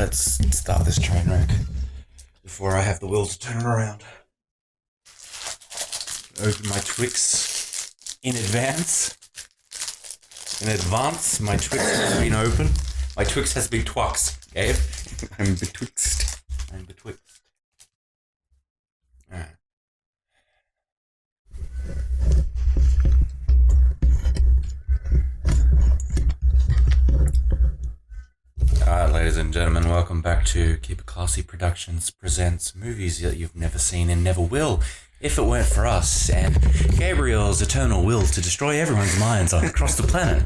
let's start this train wreck before I have the will to turn it around. Open my Twix in advance. In advance, my Twix has been open. My Twix has been twux, Gabe. I'm betwixt. Alright. Alright, ladies and gentlemen, welcome back to KeepetClassy Productions presents movies that you've never seen and never will, if it weren't for us and Gabriel's eternal will to destroy everyone's minds across the planet,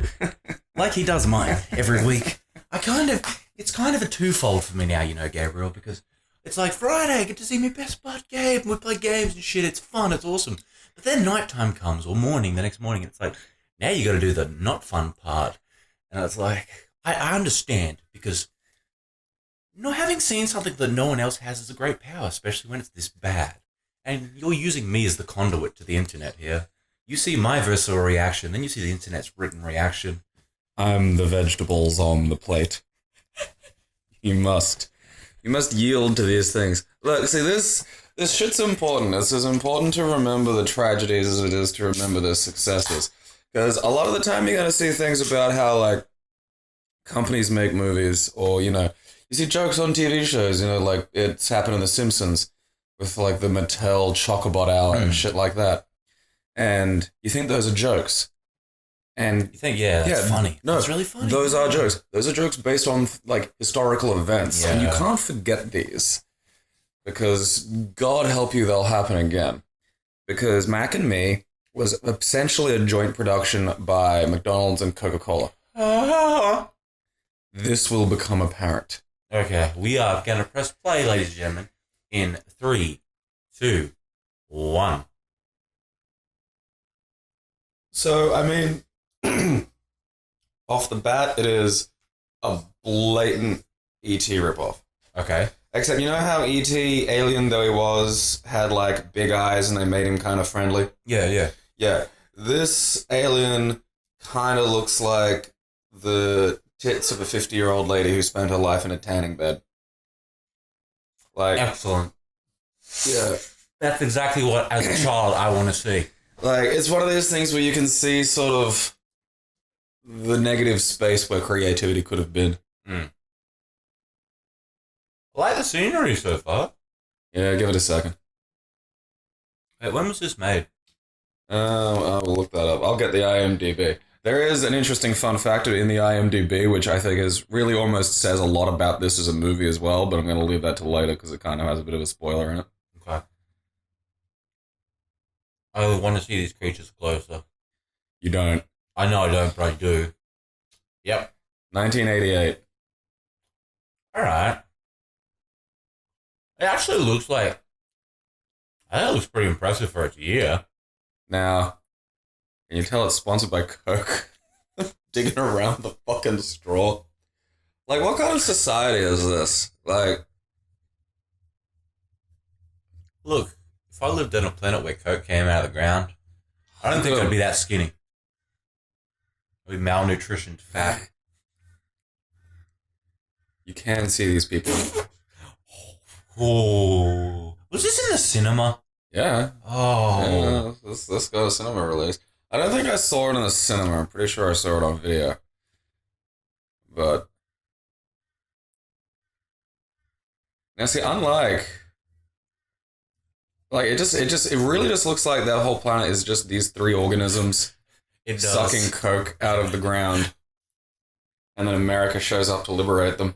like he does mine every week. It's kind of a twofold for me now, you know, Gabriel, because it's like Friday, I get to see my best bud Gabe, and we play games and shit, it's fun, it's awesome. But then nighttime comes, or morning, the next morning, it's like, now you gotta do the not fun part. And it's like, I understand, because not having seen something that no one else has is a great power, especially when it's this bad. And you're using me as the conduit to the internet here. You see my visceral reaction, then you see the internet's written reaction. I'm the vegetables on the plate. You must yield to these things. Look, see, this shit's important. It's as important to remember the tragedies as it is to remember the successes. Because a lot of the time you're going to see things about how, like, companies make movies, or, you know, you see jokes on TV shows, you know, like it's happened in The Simpsons with, like, the Mattel Chocobot Hour and shit like that. And you think those are jokes. And you think, that's funny. No, it's really funny. Those are jokes. Those are jokes based on, like, historical events. Yeah. And you can't forget these. Because, God help you, they'll happen again. Because Mac and Me was essentially a joint production by McDonald's and Coca-Cola. This will become apparent. Okay, we are going to press play, ladies and gentlemen, in 3, 2, 1. So, I mean, off the bat, it is a blatant E.T. ripoff. Okay. Except, you know how E.T., alien though he was, had, like, big eyes and they made him kind of friendly? Yeah. Yeah. This alien kind of looks like the tits of a 50-year-old lady who spent her life in a tanning bed. Like, excellent. Yeah. That's exactly what, as a child, I want to see. Like, it's one of those things where you can see sort of the negative space where creativity could have been. I like the scenery so far. Yeah, give it a second. Wait, when was this made? I will look that up. I'll get the IMDb. There is an interesting fun factor in the IMDb, which I think is really almost says a lot about this as a movie as well, but I'm going to leave that till later because it kind of has a bit of a spoiler in it. Okay. I want to see these creatures closer. You don't. I know I don't, but I do. Yep. 1988. Alright. It actually looks like... I think it looks pretty impressive for its year. Now, can you tell it's sponsored by Coke? Digging around the fucking straw. Like, what kind of society is this? Like... Look, if I lived on a planet where Coke came out of the ground, I don't think I'd be that skinny. I'd be malnutritioned, fat. You can see these people. Oh. Was this in the cinema? Yeah. Oh. Yeah, let's go to cinema release. I don't think I saw it in the cinema. I'm pretty sure I saw it on video. But... Now see, unlike... Like, it really just looks like that whole planet is just these three organisms sucking Coke out of the ground. And then America shows up to liberate them.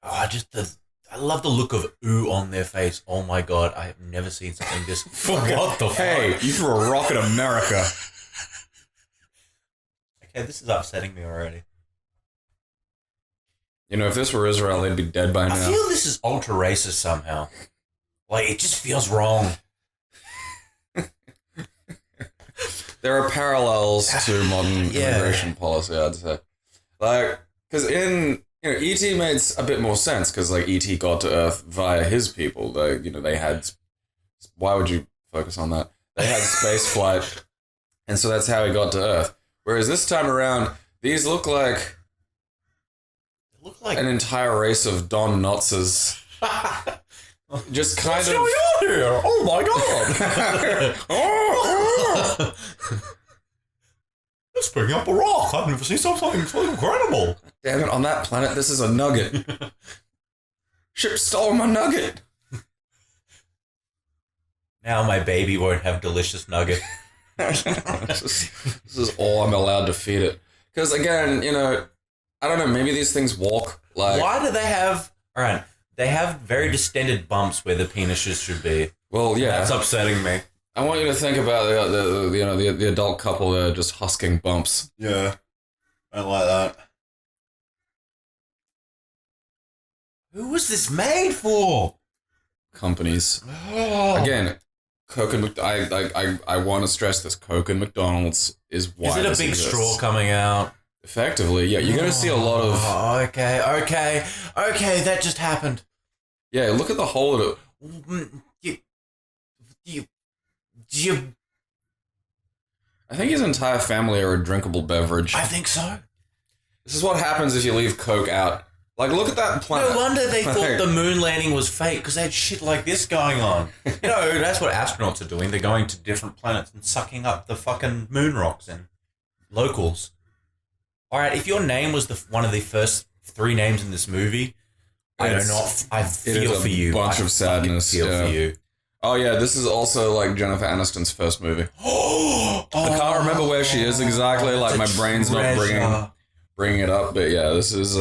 Oh, I love the look of ooh on their face. Oh my god, I have never seen something this... What the fuck? Hey, you threw a rock at America. Okay, this is upsetting me already. You know, if this were Israel, they'd be dead by now. I feel this is ultra-racist somehow. Like, it just feels wrong. There are parallels to modern immigration policy, I'd say. Like, because in... You know, E.T. made a bit more sense because, like, E.T. got to Earth via his people. They had... Why would you focus on that? They had space flight, and so that's how he got to Earth. Whereas this time around, these look like look like an entire race of Don Knotzes. Just kind What's of. going on here? Oh my god! It's picking up a rock. I've never seen something so incredible. Damn it! On that planet, this is a nugget. Ship stole my nugget. Now my baby won't have delicious nugget. This is all I'm allowed to feed it. Because again, I don't know. Maybe these things walk like. Why do they have? All right, they have very distended bumps where the penises should be. Well, yeah, That's upsetting me. I want you to think about the adult couple there just husking bumps. Yeah, I don't like that. Who was this made for? Companies. Oh. Again, Coke and I want to stress this. Coke and McDonald's is why. Is it a this big exists. straw coming out? Effectively, yeah. You're going to see a lot of. Oh, okay. That just happened. Yeah, look at the whole of it. You. I think his entire family are a drinkable beverage. I think so. This is what happens if you leave Coke out. Like, look at that planet. No wonder they thought the moon landing was fake, because they had shit like this going on. That's what astronauts are doing. They're going to different planets and sucking up the fucking moon rocks and locals. All right, if your name was one of the first 3 names in this movie, I feel for you. Bunch of sadness. Feel for you. Oh yeah, this is also like Jennifer Aniston's first movie. I can't remember where she is exactly. Like my brain's not bringing it up, but yeah, this is.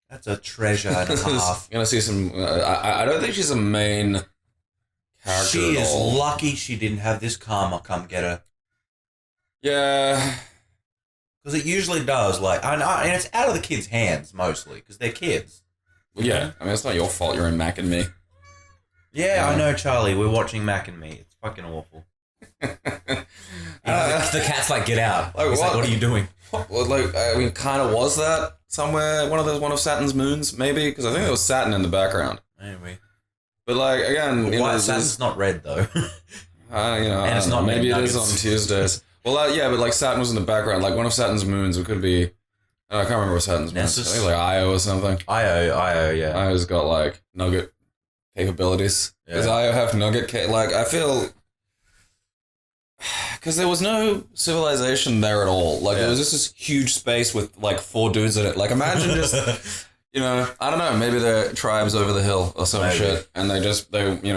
That's a treasure and a half. Gonna see some. I don't think she's a main character. She at is all. lucky she didn't have this karma come get her. Yeah. Because it usually does. And it's out of the kids' hands mostly, because they're kids. Yeah. I mean, it's not your fault. You're in Mac and Me. Yeah, I know, Charlie. We're watching Mac and Me. It's fucking awful. The cat's like, get out. He's like, what are you doing? Well, kind of was that somewhere one of Saturn's moons, maybe? Because I think there was Saturn in the background. Anyway. But again, why Saturn's not red though? And it's not. Maybe it is on Tuesdays. Well, yeah, but Saturn was in the background. One of Saturn's moons. It could be. I can't remember what Saturn's moon is. I think Io or something. Io, yeah. Io's got nugget capabilities. Yeah. Does Io have nugget? I feel. Because there was no civilization there at all. There was just this huge space with 4 dudes in it. Imagine just, I don't know, maybe they're tribes over the hill or some shit, and they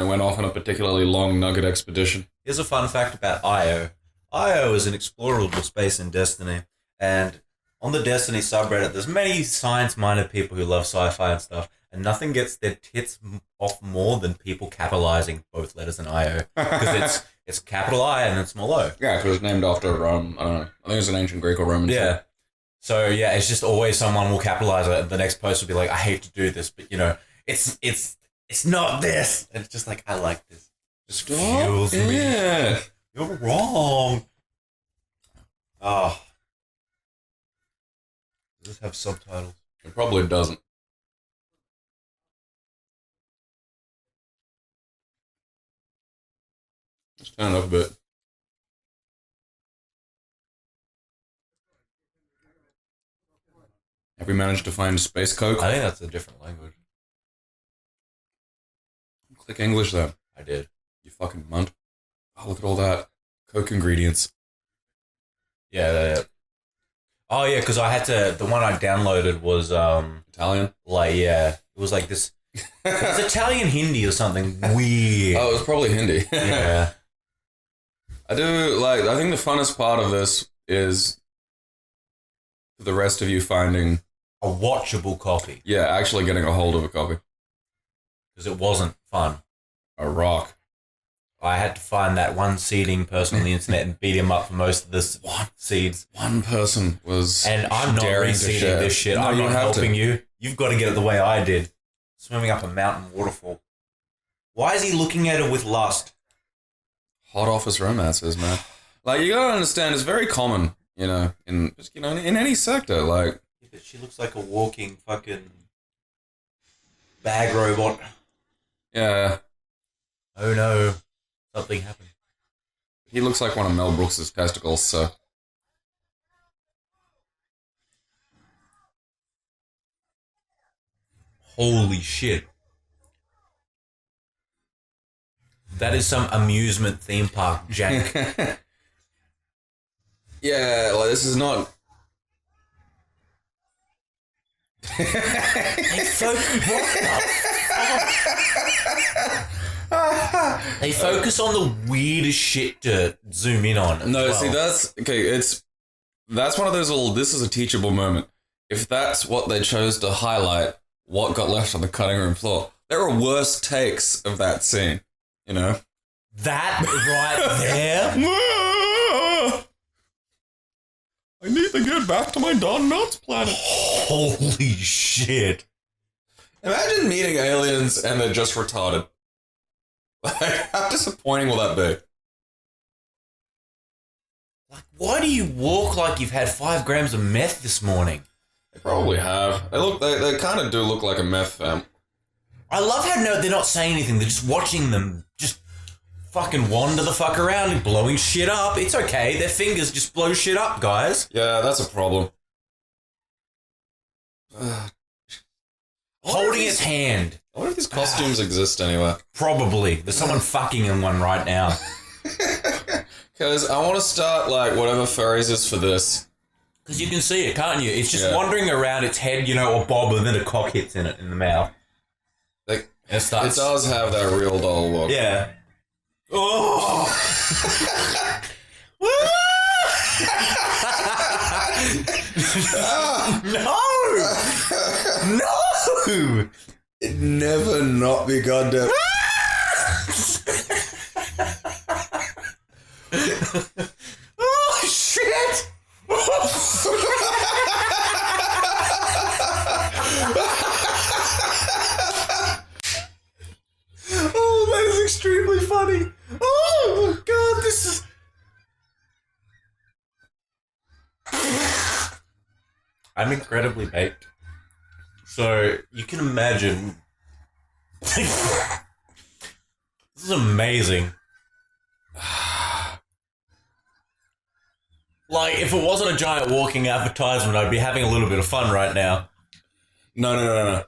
went off on a particularly long nugget expedition. Here's a fun fact about Io. Io is an explorable space in Destiny, and on the Destiny subreddit, there's many science-minded people who love sci-fi and stuff, and nothing gets their tits off more than people capitalizing both letters in Io, because it's capital I and then small o. Yeah, because it's named after, I don't know, I think it's an ancient Greek or Roman. Yeah. So, yeah, it's just always someone will capitalize it, and the next post will be like, I hate to do this, but, it's not this. And it's just I like this. Just fuels me. Yeah. You're wrong. Oh. Does this have subtitles? It probably doesn't. Let's turn it up a bit. Have we managed to find Space Coke? I think that's a different language. Click English then. I did. You fucking munt. Oh, look at all that. Coke ingredients. Yeah. Oh, yeah, because I had to... The one I downloaded was... Italian? It was this... It was Italian Hindi or something weird. Oh, it was probably Hindi. Yeah. I think the funnest part of this is the rest of you finding... A watchable copy. Yeah, actually getting a hold of a copy. Because it wasn't fun. A rock. I had to find that one seeding person on the internet and beat him up for most of this seeds. One person was and I'm not reseeding this shit. No, I'm not helping to. you. You've got to get it the way I did. Swimming up a mountain waterfall. Why is he looking at her with lust? Hot office romances, man. You gotta understand, it's very common, in any sector. Yeah, but she looks like a walking fucking bag robot. Yeah. Oh no. Something happened. He looks like one of Mel Brooks' testicles, so. Holy shit. That is some amusement theme park jank. Yeah, like this is not. What the fuck? They focus on the weirdest shit to zoom in on. No, see, that's okay. That's one of those little. This is a teachable moment. If that's what they chose to highlight, what got left on the cutting room floor? There are worse takes of that scene. You know that right there. I need to get back to my Don Knotts planet. Holy shit! Imagine meeting aliens and they're just retarded. Like, how disappointing will that be? Like, why do you walk like you've had 5 grams of meth this morning? They probably have. They kind of do look like a meth fam. I love how they're not saying anything. They're just watching them just fucking wander the fuck around and blowing shit up. It's okay. Their fingers just blow shit up, guys. Yeah, that's a problem. Holding its hand. I wonder if these costumes exist anywhere. Probably. There's someone fucking in one right now. Because I want to start, like, whatever furries is for this. Because you can see it, can't you? It's just wandering around its head, or bob, and then a cock hits in the mouth. Like, it does have that real doll look. Yeah. Oh! No! No! It'd never not be goddamn. Oh, shit! Oh, that is extremely funny. Oh, God, this is... I'm incredibly baked. So, you can imagine... This is amazing. Like, if it wasn't a giant walking advertisement, I'd be having a little bit of fun right now. No.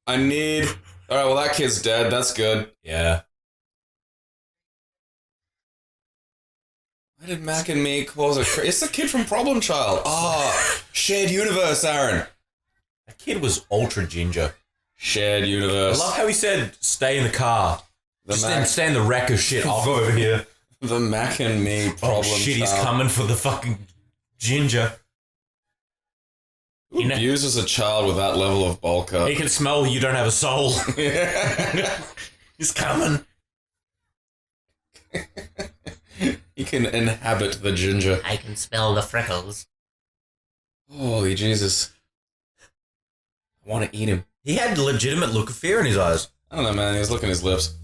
I need... Alright, well, that kid's dead. That's good. Yeah. Why did Mac and me cause a... It's the kid from Problem Child. Shared universe, Aaron. That kid was ultra ginger. Shared universe. I love how he said, stay in the car. Stay in the wreck of shit. I'll go over here. The Mac and me problem shit, child. He's coming for the fucking ginger. Who abuses a child with that level of bulk up? He can smell you don't have a soul. He's coming. He can inhabit the ginger. I can smell the freckles. Holy Jesus. I want to eat him. He had a legitimate look of fear in his eyes. I don't know, man. He was licking his lips.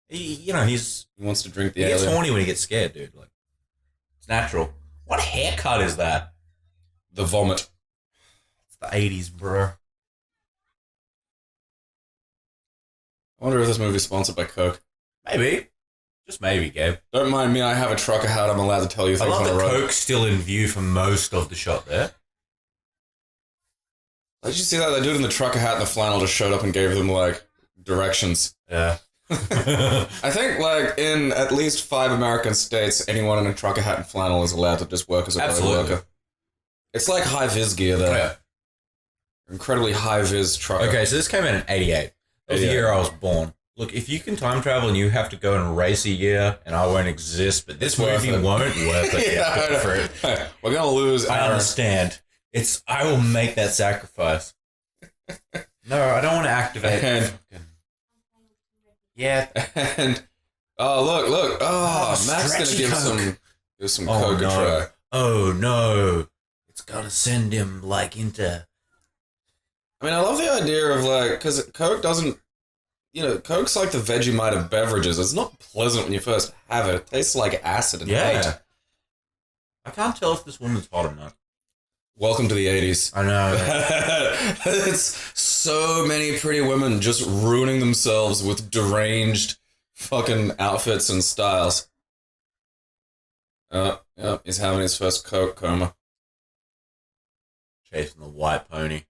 He wants to drink the He gets alien. horny when he gets scared, dude. Like, it's natural. What haircut is that? The vomit. It's the 80s, bro. I wonder if this movie's sponsored by Coke. Maybe. Just maybe, Gabe. Don't mind me, I have a trucker hat. I'm allowed to tell you I things love on the that road. Coke's still in view for most of the shot there. Did you see that? That dude in the trucker hat and the flannel just showed up and gave them, like, directions. Yeah. I think, like, in at least 5 American states, anyone in a trucker hat and flannel is allowed to just work as a road Absolutely. worker. It's like high-vis gear there. Yeah. Incredibly high-vis trucker. Okay, so this came out in 88. That was the 88. year I was born. Look, if you can time travel and you have to go and race a year and I won't exist, but this Worth movie it. won't worth it. Yeah, Go for it. Hey, we're gonna lose I Aaron. understand. I will make that sacrifice. No, I don't want to activate. And- Yeah. And look. Oh, Mac's gonna stretchy give Coke. some Oh, Coke a no. try. Oh no. It's gotta send him like into. I mean, I love the idea of like, because Coke doesn't, Coke's like the Vegemite of beverages. It's not pleasant when you first have it. It tastes like acid and hate. Yeah. I can't tell if this woman's hot or not. Welcome to the 80s. I know. It's so many pretty women just ruining themselves with deranged fucking outfits and styles. He's having his first Coke coma. Chasing the white pony.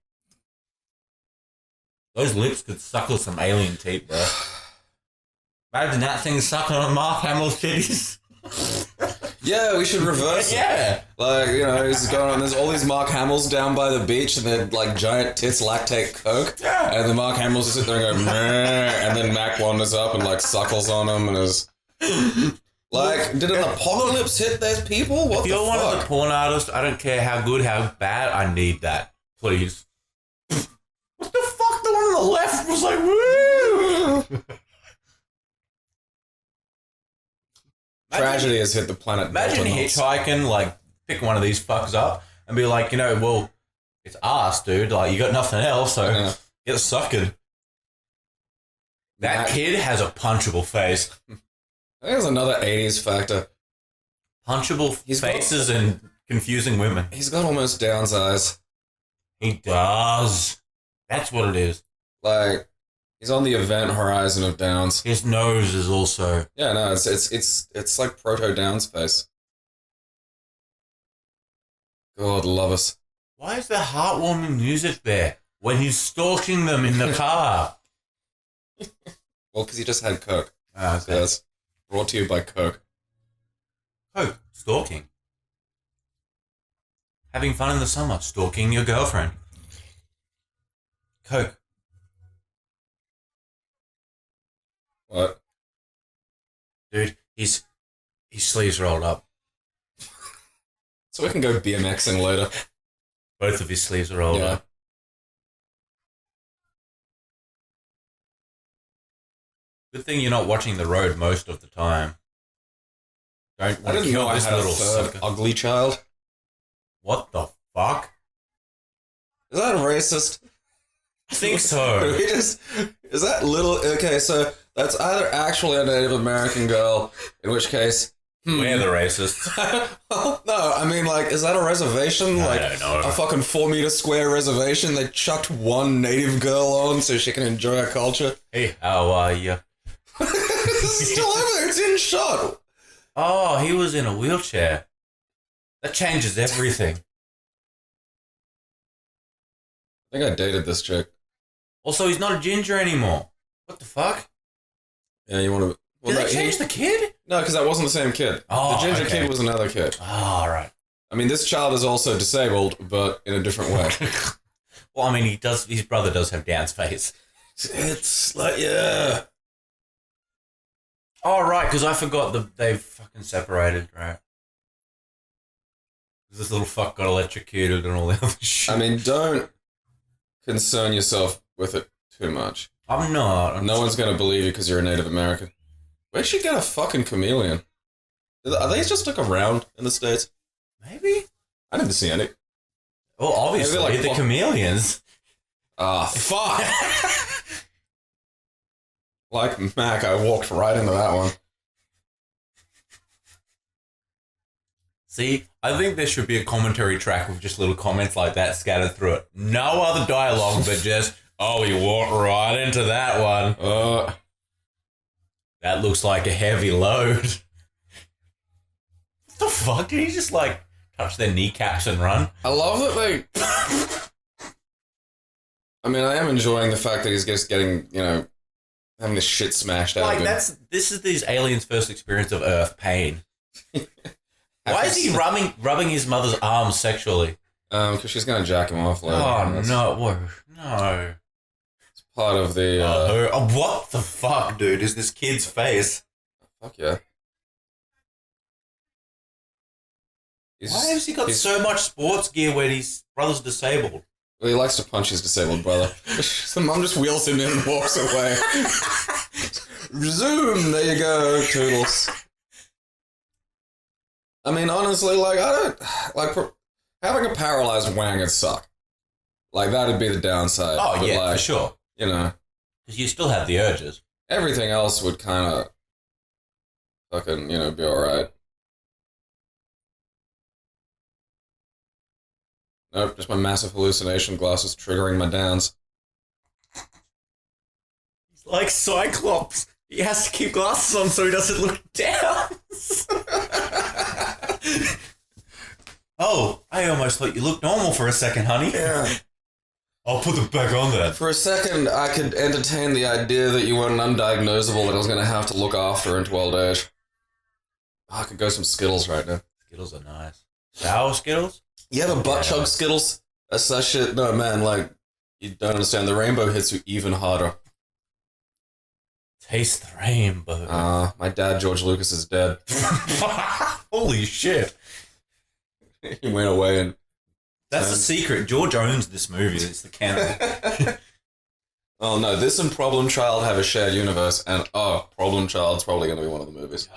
Those lips could suckle some alien teeth, bro. Imagine that thing sucking on Mark Hamill's titties. Yeah, we should reverse it. Yeah. Like, you know, he's going on, there's all these Mark Hamills down by the beach and they're like giant tits lactate coke. Yeah. And the Mark Hamills sit there and go, meh, and then Mac wanders up and like suckles on him and is... Like, did an apocalypse hit those people? What If the you're one of fuck? the porn artists, I don't care how good, how bad, I need that. Please. What the fuck? The one on the left was like, woo! Tragedy has hit the planet. Imagine hitchhiking, like, pick one of these fucks up and be like, you know, well, it's ass, dude. Like, you got nothing else, so get sucking. That kid has a punchable face. I think there's another 80s factor. Punchable faces and confusing women. He's got almost Down's eyes. He does. That's what it is. Like, he's on the event horizon of Downs. His nose is also... Yeah, no, it's like proto Downs face. God love us. Why is there heartwarming music there when he's stalking them in the car? Well, because he just had Coke. Ah, okay. Yes. Brought to you by Coke. Coke, stalking. Having fun in the summer, stalking your girlfriend. Coke. What? Dude, his sleeves rolled up. So we can go BMXing later. Both of his sleeves are rolled up. Good thing you're not watching the road most of the time. Don't I didn't know I had a third sucker. ugly child. What the fuck? Is that racist? I think so. Is that little... Okay, so that's either actually a Native American girl, in which case... We're the racists. No, I mean, like, is that a reservation? I Like, don't know. a fucking 4-meter square reservation? They chucked one native girl on so she can enjoy our culture? Hey, how are you? It's still over there. It's in shot. Oh, he was in a wheelchair. That changes everything. I think I dated this chick. Also, he's not a ginger anymore. What the fuck? Yeah, you want to... Well, Did they change the kid? No, because that wasn't the same kid. Oh, the ginger okay. kid was another kid. Oh, right. I mean, this child is also disabled, but in a different way. Well, I mean, he does. His brother does have Down's face. It's like, yeah. Oh, right, because I forgot they've fucking separated, right? This little fuck got electrocuted and all the other shit. I mean, don't concern yourself with it too much. I'm not. No one's going to believe you because you're a Native American. Where'd she get a fucking chameleon? Are they just like around in the States? Maybe. I didn't see any. Well, obviously, Maybe the chameleons. Ah, fuck! Like Mac, I walked right into that one. See, I think there should be a commentary track with just little comments like that scattered through it. No other dialogue, but just, oh, he walked right into that one. That looks like a heavy load. What the fuck? Did he just, like, touch their kneecaps and run? I love that they... I mean, I am enjoying the fact that he's just getting, you know, having this shit smashed out of him. This is these aliens' first experience of Earth pain. Why is he rubbing his mother's arms sexually? Because she's going to jack him off later. Oh, no. Whoa. No. It's part of the... what the fuck, dude, is this kid's face? Fuck yeah. Why has he got so much sports gear when his brother's disabled? Well, he likes to punch his disabled brother. The mum just wheels him in and walks away. Zoom! There you go, Toodles. I mean, honestly, like, I don't... Like, having a paralyzed wang would suck. Like, that'd be the downside. Oh, but yeah, like, for sure. You know. Because you still have the urges. Everything else would kind of fucking, you know, be alright. Nope, just my massive hallucination glasses triggering my downs. He's like Cyclops. He has to keep glasses on so he doesn't look down. Oh, I almost thought you looked normal for a second, honey. Yeah. I'll put them back on there. For a second, I could entertain the idea that you weren't undiagnosable that I was going to have to look after into old age. Oh, I could go some Skittles right now. Skittles are nice. Sour Skittles? You ever butt chug Skittles? That's that shit. No, man, like, you don't understand. The rainbow hits you even harder. Taste the rainbow. My dad, George Lucas, is dead. Holy shit. He went away and... That's the secret. George owns this movie. It's the canon. Oh, no, this and Problem Child have a shared universe, and, Problem Child's probably going to be one of the movies.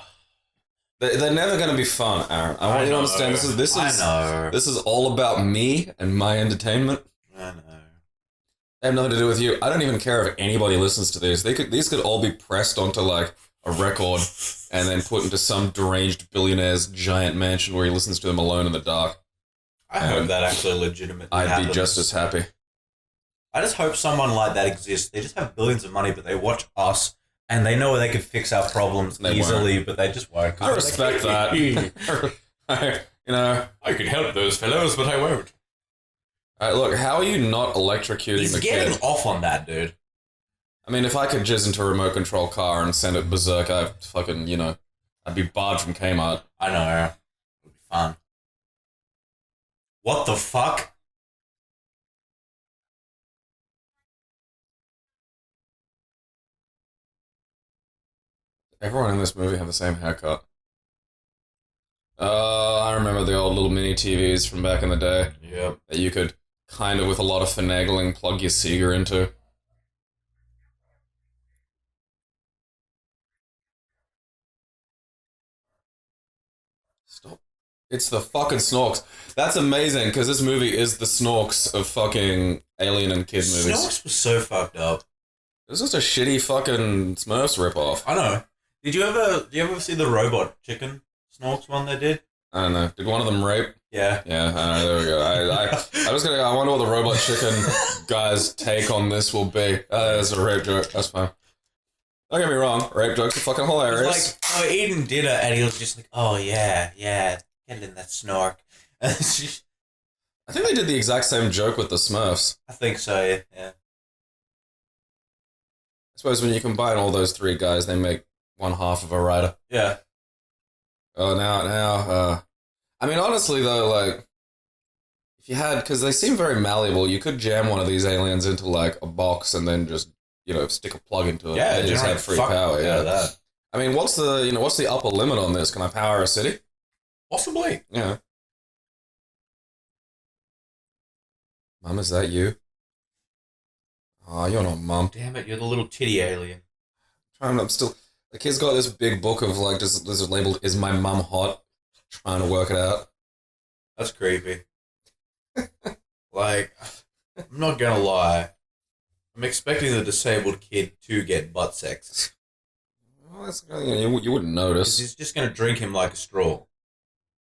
They're never going to be fun, Aaron. I want you to understand, this is all about me and my entertainment. I know. They have nothing to do with you. I don't even care if anybody listens to these. These could all be pressed onto, like, a record and then put into some deranged billionaire's giant mansion where he listens to them alone in the dark. I hope that actually legitimately I'd happens. be just as happy. I just hope someone like that exists. They just have billions of money, but they watch us and they know where they can fix our problems easily, but they just won't. I respect that. I could help those fellows, but I won't. Look, how are you not electrocuting He's the getting kid? off on that, dude. I mean, if I could jizz into a remote control car and send it berserk, I'd be barred from Kmart. I know. It would be fun. What the fuck? Everyone in this movie have the same haircut. I remember the old little mini TVs from back in the day. Yep. That you could kind of, with a lot of finagling, plug your Sega into. Stop. It's the fucking Snorks. That's amazing, because this movie is the Snorks of fucking Alien and kid movies. Snorks was so fucked up. It was just a shitty fucking Smurfs ripoff. I know. Do you ever see the robot chicken Snorks one they did? I don't know. Did one of them rape? Yeah. Yeah, I know, there we go. I wonder what the robot chicken guy's take on this will be. That's a rape joke. That's fine. Don't get me wrong. Rape jokes are fucking hilarious. Like, they were eating dinner and he was just like, oh yeah, get in that snork. I think they did the exact same joke with the Smurfs. I think so, yeah. I suppose when you combine all those three guys, they make one half of a rider. Yeah. Oh, I mean, honestly, though, like, if you had, because they seem very malleable, you could jam one of these aliens into, like, a box and then just, stick a plug into it. Yeah, and just have free power, yeah. That. I mean, what's the upper limit on this? Can I power a city? Possibly. Yeah. Mum, is that you? Oh, you're not Mum. Damn it, you're the little titty alien. I'm still... The kid's got this big book of, like, this is labeled, "Is my mum hot?" Trying to work it out. That's creepy. Like, I'm not gonna lie. I'm expecting the disabled kid to get butt sex. Well, that's, you wouldn't notice. He's just gonna drink him like a straw.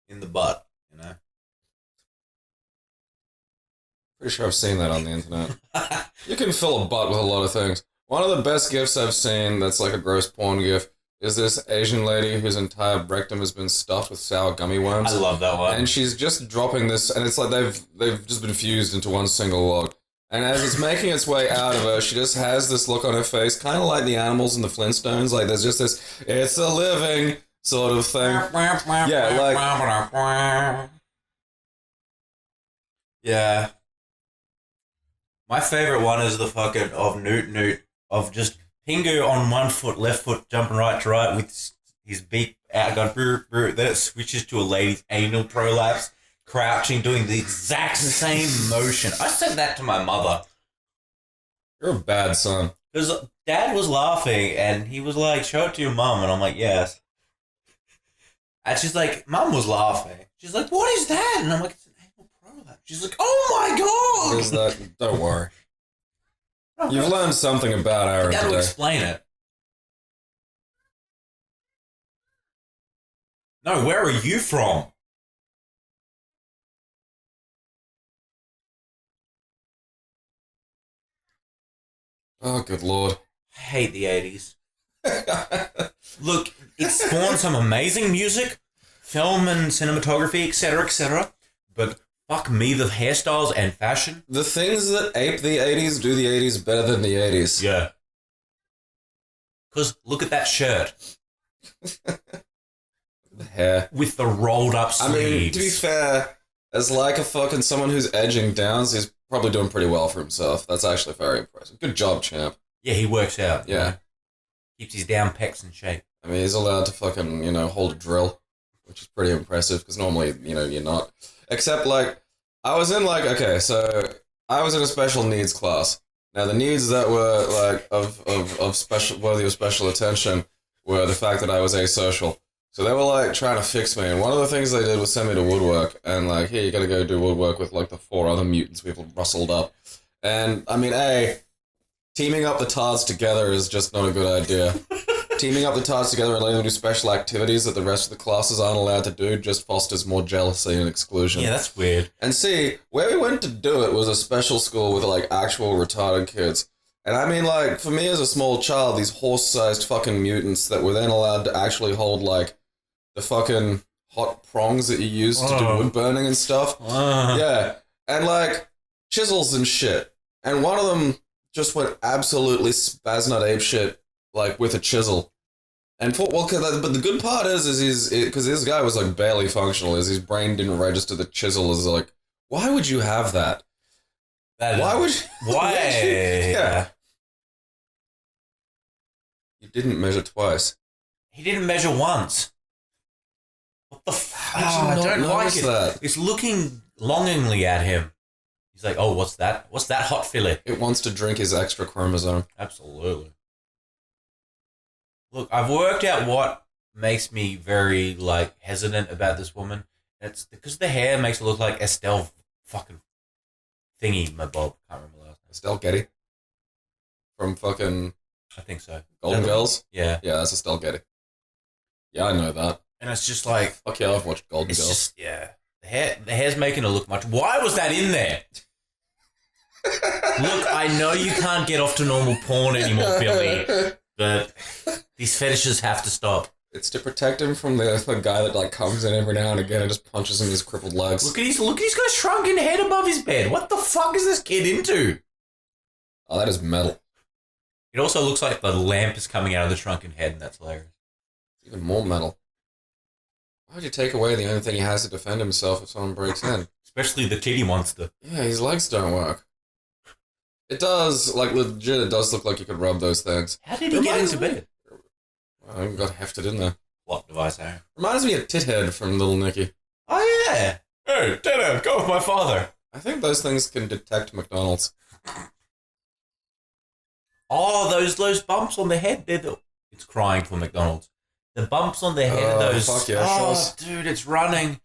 In the butt, Pretty sure I've seen that on the internet. You can fill a butt with a lot of things. One of the best gifs I've seen that's like a gross porn gif is this Asian lady whose entire rectum has been stuffed with sour gummy worms. I love that one. And she's just dropping this, and it's like they've just been fused into one single log. And as it's making its way out of her, she just has this look on her face, kind of like the animals in the Flintstones. Like there's just this, it's a living sort of thing. Yeah, like... Yeah. My favorite one is the fucking of Newt of just Pingu on one foot, left foot, jumping right to right with his beak out going brr, brr. Then it switches to a lady's anal prolapse, crouching, doing the exact same motion. I said that to my mother. You're a bad son. Because Dad was laughing and he was like, show it to your mum. And I'm like, yes. And she's like, Mum was laughing. She's like, what is that? And I'm like, it's an anal prolapse. She's like, oh my God. What is that? Don't worry. You've learned something about Aaron Dad will today. explain it. No, where are you from? Oh, good Lord. I hate the 80s. Look, it spawned some amazing music, film and cinematography, etc., etc. But fuck me, the hairstyles and fashion. The things that ape the 80s do the 80s better than the 80s. Yeah. Because look at that shirt. The hair. With the rolled up sleeves. I mean, to be fair, as like a fucking someone who's edging down, he's probably doing pretty well for himself. That's actually very impressive. Good job, champ. Yeah, he works out. Yeah. Keeps his down pecs in shape. I mean, he's allowed to fucking, hold a drill, which is pretty impressive, because normally, you're not. Except, I was in, so I was in a special needs class. Now, the needs that were, of special, worthy of special attention were the fact that I was asocial. So they were, trying to fix me, and one of the things they did was send me to woodwork, and, here, you gotta go do woodwork with, the 4 other mutants we've rustled up. And, I mean, teaming up the tards together is just not a good idea. Teaming up the tards together and letting them do special activities that the rest of the classes aren't allowed to do just fosters more jealousy and exclusion. Yeah, that's weird. And see, where we went to do it was a special school with, actual retarded kids. And I mean, for me as a small child, these horse-sized fucking mutants that were then allowed to actually hold, the fucking hot prongs that you use to do wood burning and stuff. Yeah. And, chisels and shit. And one of them just went absolutely spaznut apeshit, with a chisel. And but the good part is because this guy was barely functional, is his brain didn't register the chisel as why would you have that? Why? Yeah. You didn't measure twice. He didn't measure once. What the fuck? I don't like that. It's looking longingly at him. He's like, oh, what's that? What's that hot fillet? It wants to drink his extra chromosome. Absolutely. Look, I've worked out what makes me very, hesitant about this woman. It's because the hair makes it look like Estelle fucking thingy, my Bob. Can't remember last name. Estelle Getty? From fucking... I think so. Golden Girls? Yeah. Yeah, that's Estelle Getty. Yeah, I know that. And it's just Fuck yeah, I've watched Golden Girls. Just, yeah. The hair's making it look much... Why was that in there? Look, I know you can't get off to normal porn anymore, Billy, but these fetishes have to stop. It's to protect him from the guy that comes in every now and again and just punches him in his crippled legs. He's got a shrunken head above his bed. What the fuck is this kid into? Oh, that is metal. It also looks like the lamp is coming out of the shrunken head, and that's hilarious. It's even more metal. Why would you take away the only thing he has to defend himself if someone breaks in? Especially the titty monster. Yeah, his legs don't work. It does, legit, it does look like you could rub those things. How did he get into bed? Well, he got hefted in there. Plot device, eh? Reminds me of Tithead from Little Nicky. Oh, yeah. Hey, Tithead, go with my father. I think those things can detect McDonald's. Oh, those bumps on the head. It's crying for McDonald's. The bumps on the head of those. Fuck yeah, oh, dude, it's running.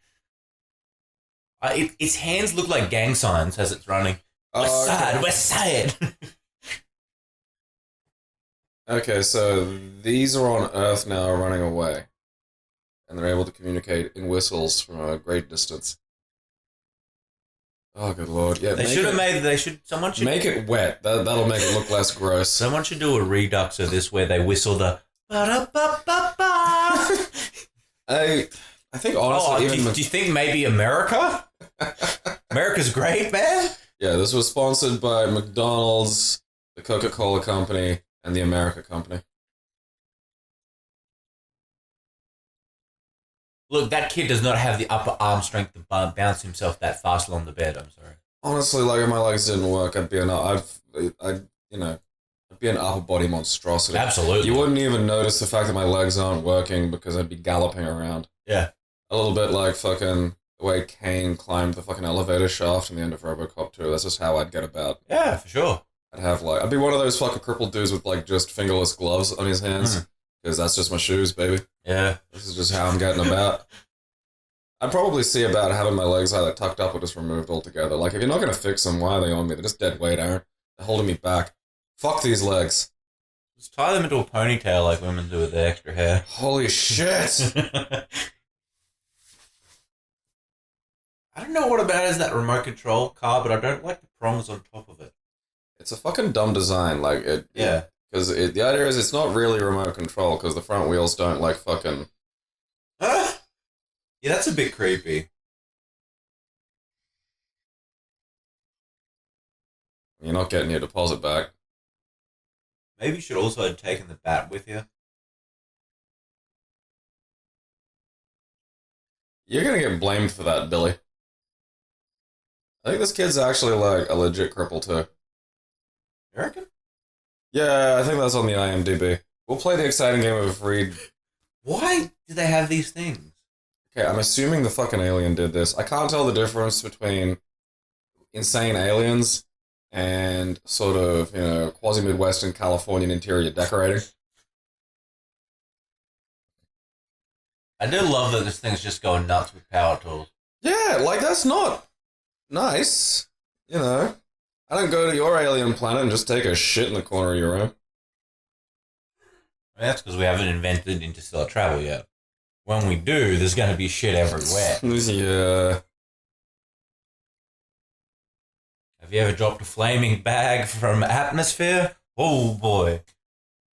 Its hands look like gang signs as it's running. West side. Okay, so these are on Earth now running away. And they're able to communicate in whistles from a great distance. Oh, good lord. Yeah, someone should make it wet. That'll make it look less gross. Someone should do a redux of this where they whistle the ba-da-ba-ba-ba. I think honestly do you think maybe America? America's great, man? Yeah, this was sponsored by McDonald's, the Coca-Cola Company, and the America Company. Look, that kid does not have the upper arm strength to bounce himself that fast along the bed. I'm sorry. Honestly, if my legs didn't work, I'd be an upper body monstrosity. Absolutely. You wouldn't even notice the fact that my legs aren't working because I'd be galloping around. Yeah. A little bit like fucking the way Kane climbed the fucking elevator shaft in the end of RoboCop 2. That's just how I'd get about. Yeah, for sure. I'd be one of those fucking crippled dudes with just fingerless gloves on his hands. Because that's just my shoes, baby. Yeah. This is just how I'm getting about. I'd probably see about having my legs either tucked up or just removed altogether. If you're not going to fix them, why are they on me? They're just dead weight, Aaron. They're holding me back. Fuck these legs. Just tie them into a ponytail like women do with their extra hair. Holy shit! I don't know what about it is that remote control car, but I don't like the prongs on top of it. It's a fucking dumb design. Yeah. Because the idea is it's not really remote control because the front wheels don't fucking... Yeah, that's a bit creepy. You're not getting your deposit back. Maybe you should also have taken the bat with you. You're gonna get blamed for that, Billy. I think this kid's actually like a legit cripple too. You reckon? Yeah, I think that's on the IMDb. We'll play the exciting game of read. Why do they have these things? Okay, I'm assuming the fucking alien did this. I can't tell the difference between insane aliens and sort of, quasi-Midwestern Californian interior decorating. I do love that this thing's just going nuts with power tools. Yeah, like, that's not nice. I don't go to your alien planet and just take a shit in the corner of your room. That's because we haven't invented interstellar travel yet. When we do, there's going to be shit everywhere. Yeah. Have you ever dropped a flaming bag from atmosphere? Oh boy.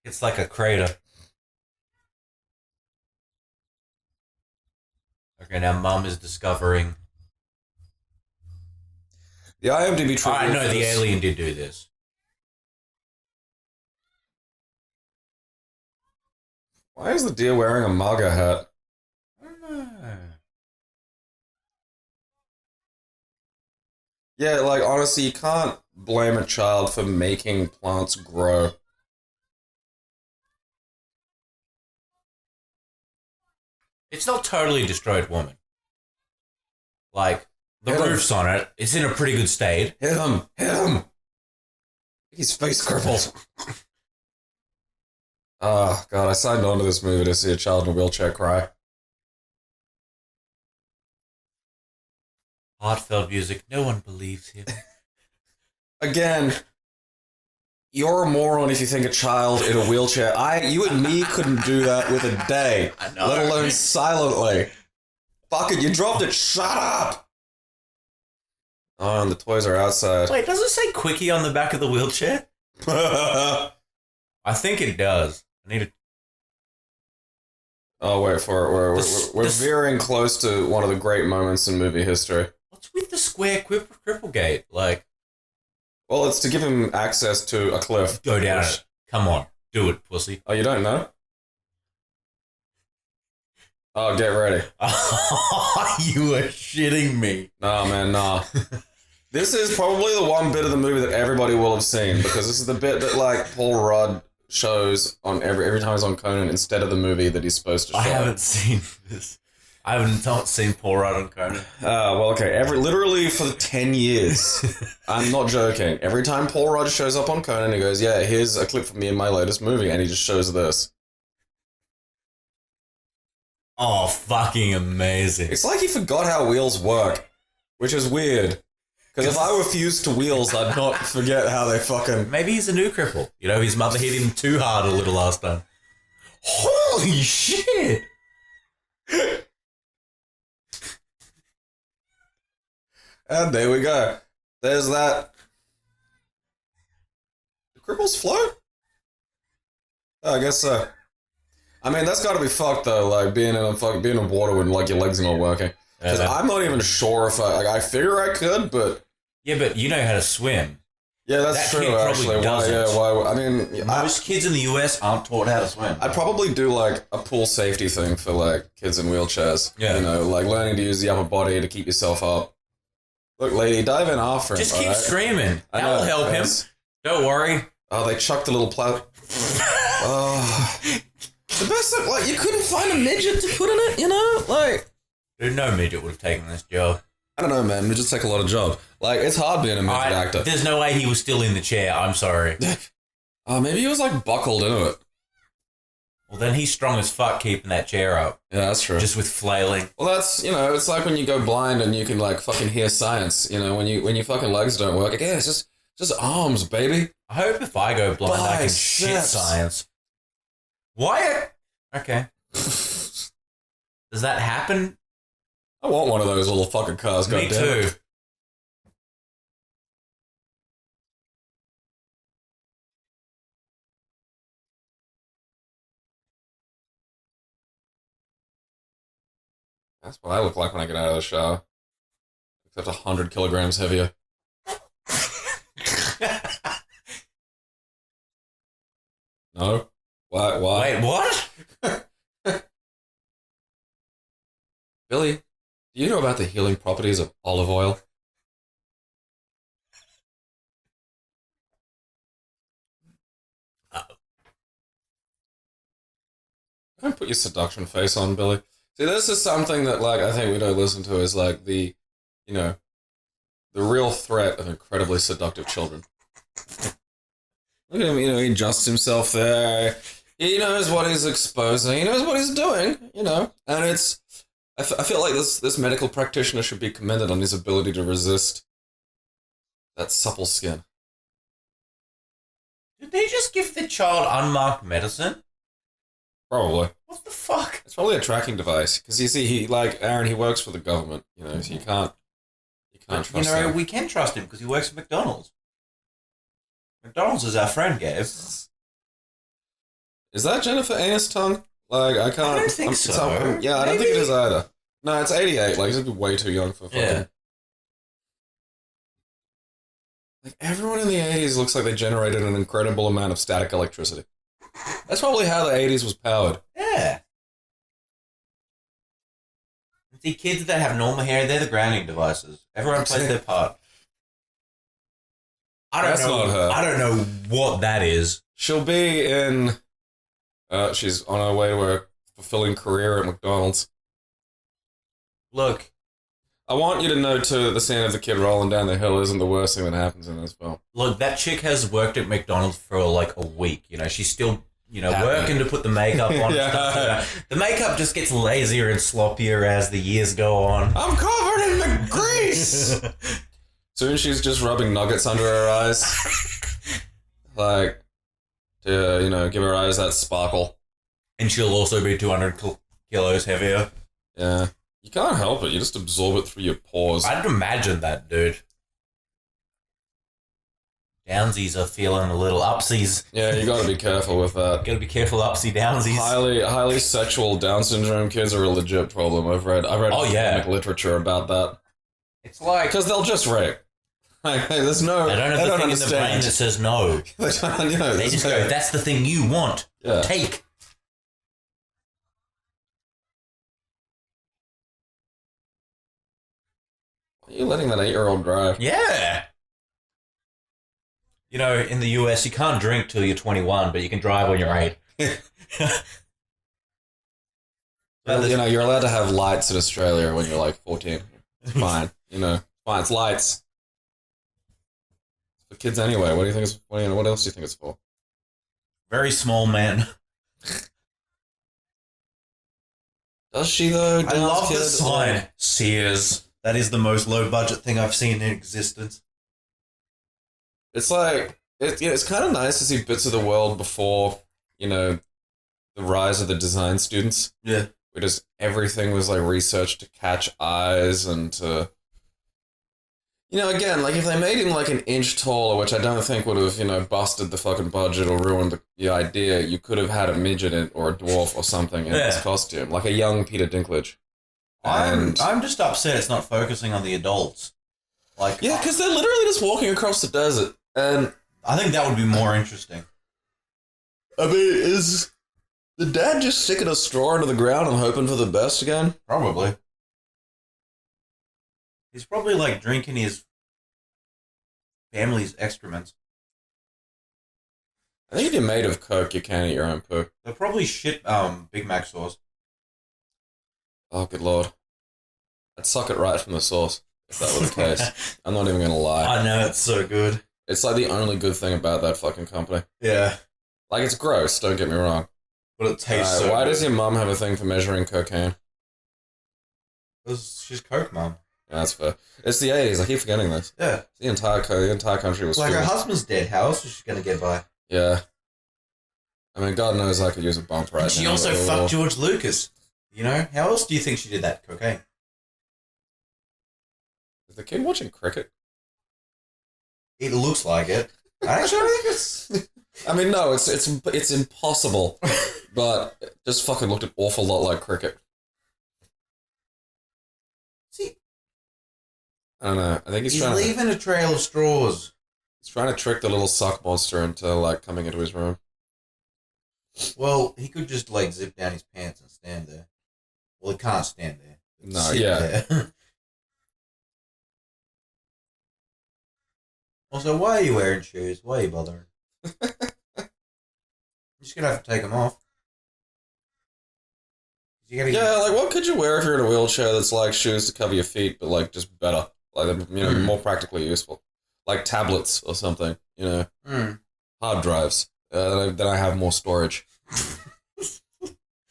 It's like a crater. Okay, now Mum is discovering... The IMDb trivia. I know the alien did do this. Why is the deer wearing a MAGA hat? I don't know. Yeah, like, honestly, you can't blame a child for making plants grow. It's not totally destroyed woman. Like, the Hit him. roof's on it. It's in a pretty good state. Hit him! Hit him! He's face crippled. Oh, God, I signed on to this movie to see a child in a wheelchair cry. Heartfelt music. No one believes him. Again, you're a moron if you think a child in a wheelchair... You and me couldn't do that with a day. I know. Let alone silently. Fuck it, you dropped it. Shut up! Oh, and the toys are outside. Wait, does it say Quickie on the back of the wheelchair? I think it does. I need to... Oh, wait for it. We're veering close to one of the great moments in movie history. What's with the square cripple gate? Like... Well, it's to give him access to a cliff. Go down it. Come on. Do it, pussy. Oh, you don't know? Oh, get ready. You are shitting me. Nah, man, nah. This is probably the one bit of the movie that everybody will have seen, because this is the bit that, like, Paul Rudd shows on every time he's on Conan instead of the movie that he's supposed to show. I haven't seen this. I haven't not seen Paul Rudd on Conan. Well, okay. Literally for 10 years. I'm not joking. Every time Paul Rudd shows up on Conan, he goes, yeah, here's a clip from me in my latest movie, and he just shows this. Oh, fucking amazing. It's like he forgot how wheels work, which is weird. Because if I were fused to wheels, I'd not forget how they fucking... Maybe he's a new cripple. You know, his mother hit him too hard a little last time. Holy shit! And there we go. There's that. Do cripples float? Oh, I guess so. I mean, that's gotta be fucked though, like being in water when like your legs are not working. Because I'm not even sure if I figure I could, but... Yeah, but you know how to swim. Yeah, that's That true, kid probably actually. doesn't. Why? I mean... Most kids in the US aren't taught how to swim. I'd probably do, like, a pool safety thing for, like, kids in wheelchairs. Yeah. You know, like, learning to use the upper body to keep yourself up. Look, lady, dive in after him, Just keep alright? screaming. I That'll know, help him. yes. Don't worry. Oh, they chucked a little plow... Oh... The best thing, like, you couldn't find a midget to put in it, you know? Like... Dude, no midget would have taken this job. I don't know, man. Midgets take a lot of job. Like, it's hard being a midget actor. There's no way he was still in the chair. I'm sorry. Oh, maybe he was, like, buckled into it. Well, then he's strong as fuck keeping that chair up. Yeah, that's true. Just with flailing. Well, that's, you know, it's like when you go blind and you can, like, fucking hear science. You know, when your fucking legs don't work. Again, it's just arms, baby. I hope if I go blind, I can shit Biceps. science. Why? Okay. Does that happen? I want one of those little fucking cars. Me goddamn too. it. That's what I look like when I get out of the shower. Except 100 kilograms heavier. No? Why? Wait, what? Billy, do you know about the healing properties of olive oil? Don't put your seduction face on, Billy. See, this is something that, like, I think we don't listen to is, like, the real threat of incredibly seductive children. Look at him, he adjusts himself there. He knows what he's exposing. He knows what he's doing, And it's... I feel like this medical practitioner should be commended on his ability to resist that supple skin. Did they just give the child unmarked medicine? Probably. What the fuck? It's probably a tracking device. Because you see, Aaron, he works for the government, so you can't trust him. We can trust him because he works at McDonald's. McDonald's is our friend, Gabe. Is that Jennifer Aniston? Like, I can't... I don't think so. I don't think it is either. No, it's 88. Like, he's way too young for fucking... Yeah. Like, everyone in the 80s looks like they generated an incredible amount of static electricity. That's probably how the 80s was powered. Yeah. See, kids that have normal hair, they're the grounding devices. Everyone plays their part. That's not her. I don't know what that is. She'll be in... she's on her way to a fulfilling career at McDonald's. Look. I want you to know, too, that the scene of the kid rolling down the hill isn't the worst thing that happens in this film. Look, that chick has worked at McDonald's for like a week. She's still, working to put the makeup on. Yeah. And stuff. The makeup just gets lazier and sloppier as the years go on. I'm covered in the grease! Soon she's just rubbing nuggets under her eyes. Like, to, give her eyes that sparkle. And she'll also be 200 kilos heavier. Yeah. You can't help it. You just absorb it through your pores. I'd imagine that, dude. Downsies are feeling a little upsies. Yeah, you gotta be careful with that. Gotta be careful, upsy downsies. Highly sexual Down syndrome kids are a legit problem. I've read academic literature about that. It's like... Because they'll just rape. Like, there's no... They don't have the thing in the brain that says no. They don't, they just go, that's the thing you want. Yeah. Take. Why are you letting that 8-year-old drive? Yeah. In the US, you can't drink till you're 21, but you can drive when you're 8. You're allowed to have lights in Australia when you're like 14. It's fine. Fine. It's lights. It's for kids anyway. What do you think it's... What else do you think it's for? Very small man. Does she, though? I love the sign. Sears. That is the most low-budget thing I've seen in existence. It's like... it's kind of nice to see bits of the world before, the rise of the design students. Yeah. Where just everything was, like, researched to catch eyes and to... again, like, if they made him, like, an inch taller, which I don't think would have, busted the fucking budget or ruined the idea, you could have had a midget or a dwarf or something in his costume. Like a young Peter Dinklage. I'm just upset it's not focusing on the adults. Like, yeah, because they're literally just walking across the desert, and... I think that would be more interesting. I mean, is the dad just sticking a straw into the ground and hoping for the best again? Probably. He's probably, like, drinking his family's excrements. I think if you're made of coke, you can eat your own poo. They're probably shit Big Mac sauce. Oh, good lord. I'd suck it right from the sauce, if that were the case. I'm not even going to lie. I know, it's so good. It's like the only good thing about that fucking company. Yeah. Like, it's gross, don't get me wrong. But it tastes so good. Why does your mum have a thing for measuring cocaine? Because she's Coke mum. Yeah, that's fair. It's the 80s, I keep forgetting this. Yeah. The entire country was like, full. her husband's dead, how else is she going to get by? Yeah. I mean, God knows I could use a bump right now. She also fucked George Lucas. How else do you think she did that cocaine? Is the kid watching cricket? It looks like it. I actually think it's... I mean, no, it's impossible, but it just fucking looked an awful lot like cricket. See? I don't know. I think he's leaving a trail of straws. He's trying to trick the little suck monster into, like, coming into his room. Well, he could just like zip down his pants and stand there. Well, he can't stand there. No, Sit yeah. there. Also, why are you wearing shoes? Why are you bothering? You're just gonna have to take them off. You gotta Yeah, like what could you wear if you're in a wheelchair that's like shoes to cover your feet, but like just better, like more practically useful, like tablets or something, hard drives. Then I have more storage.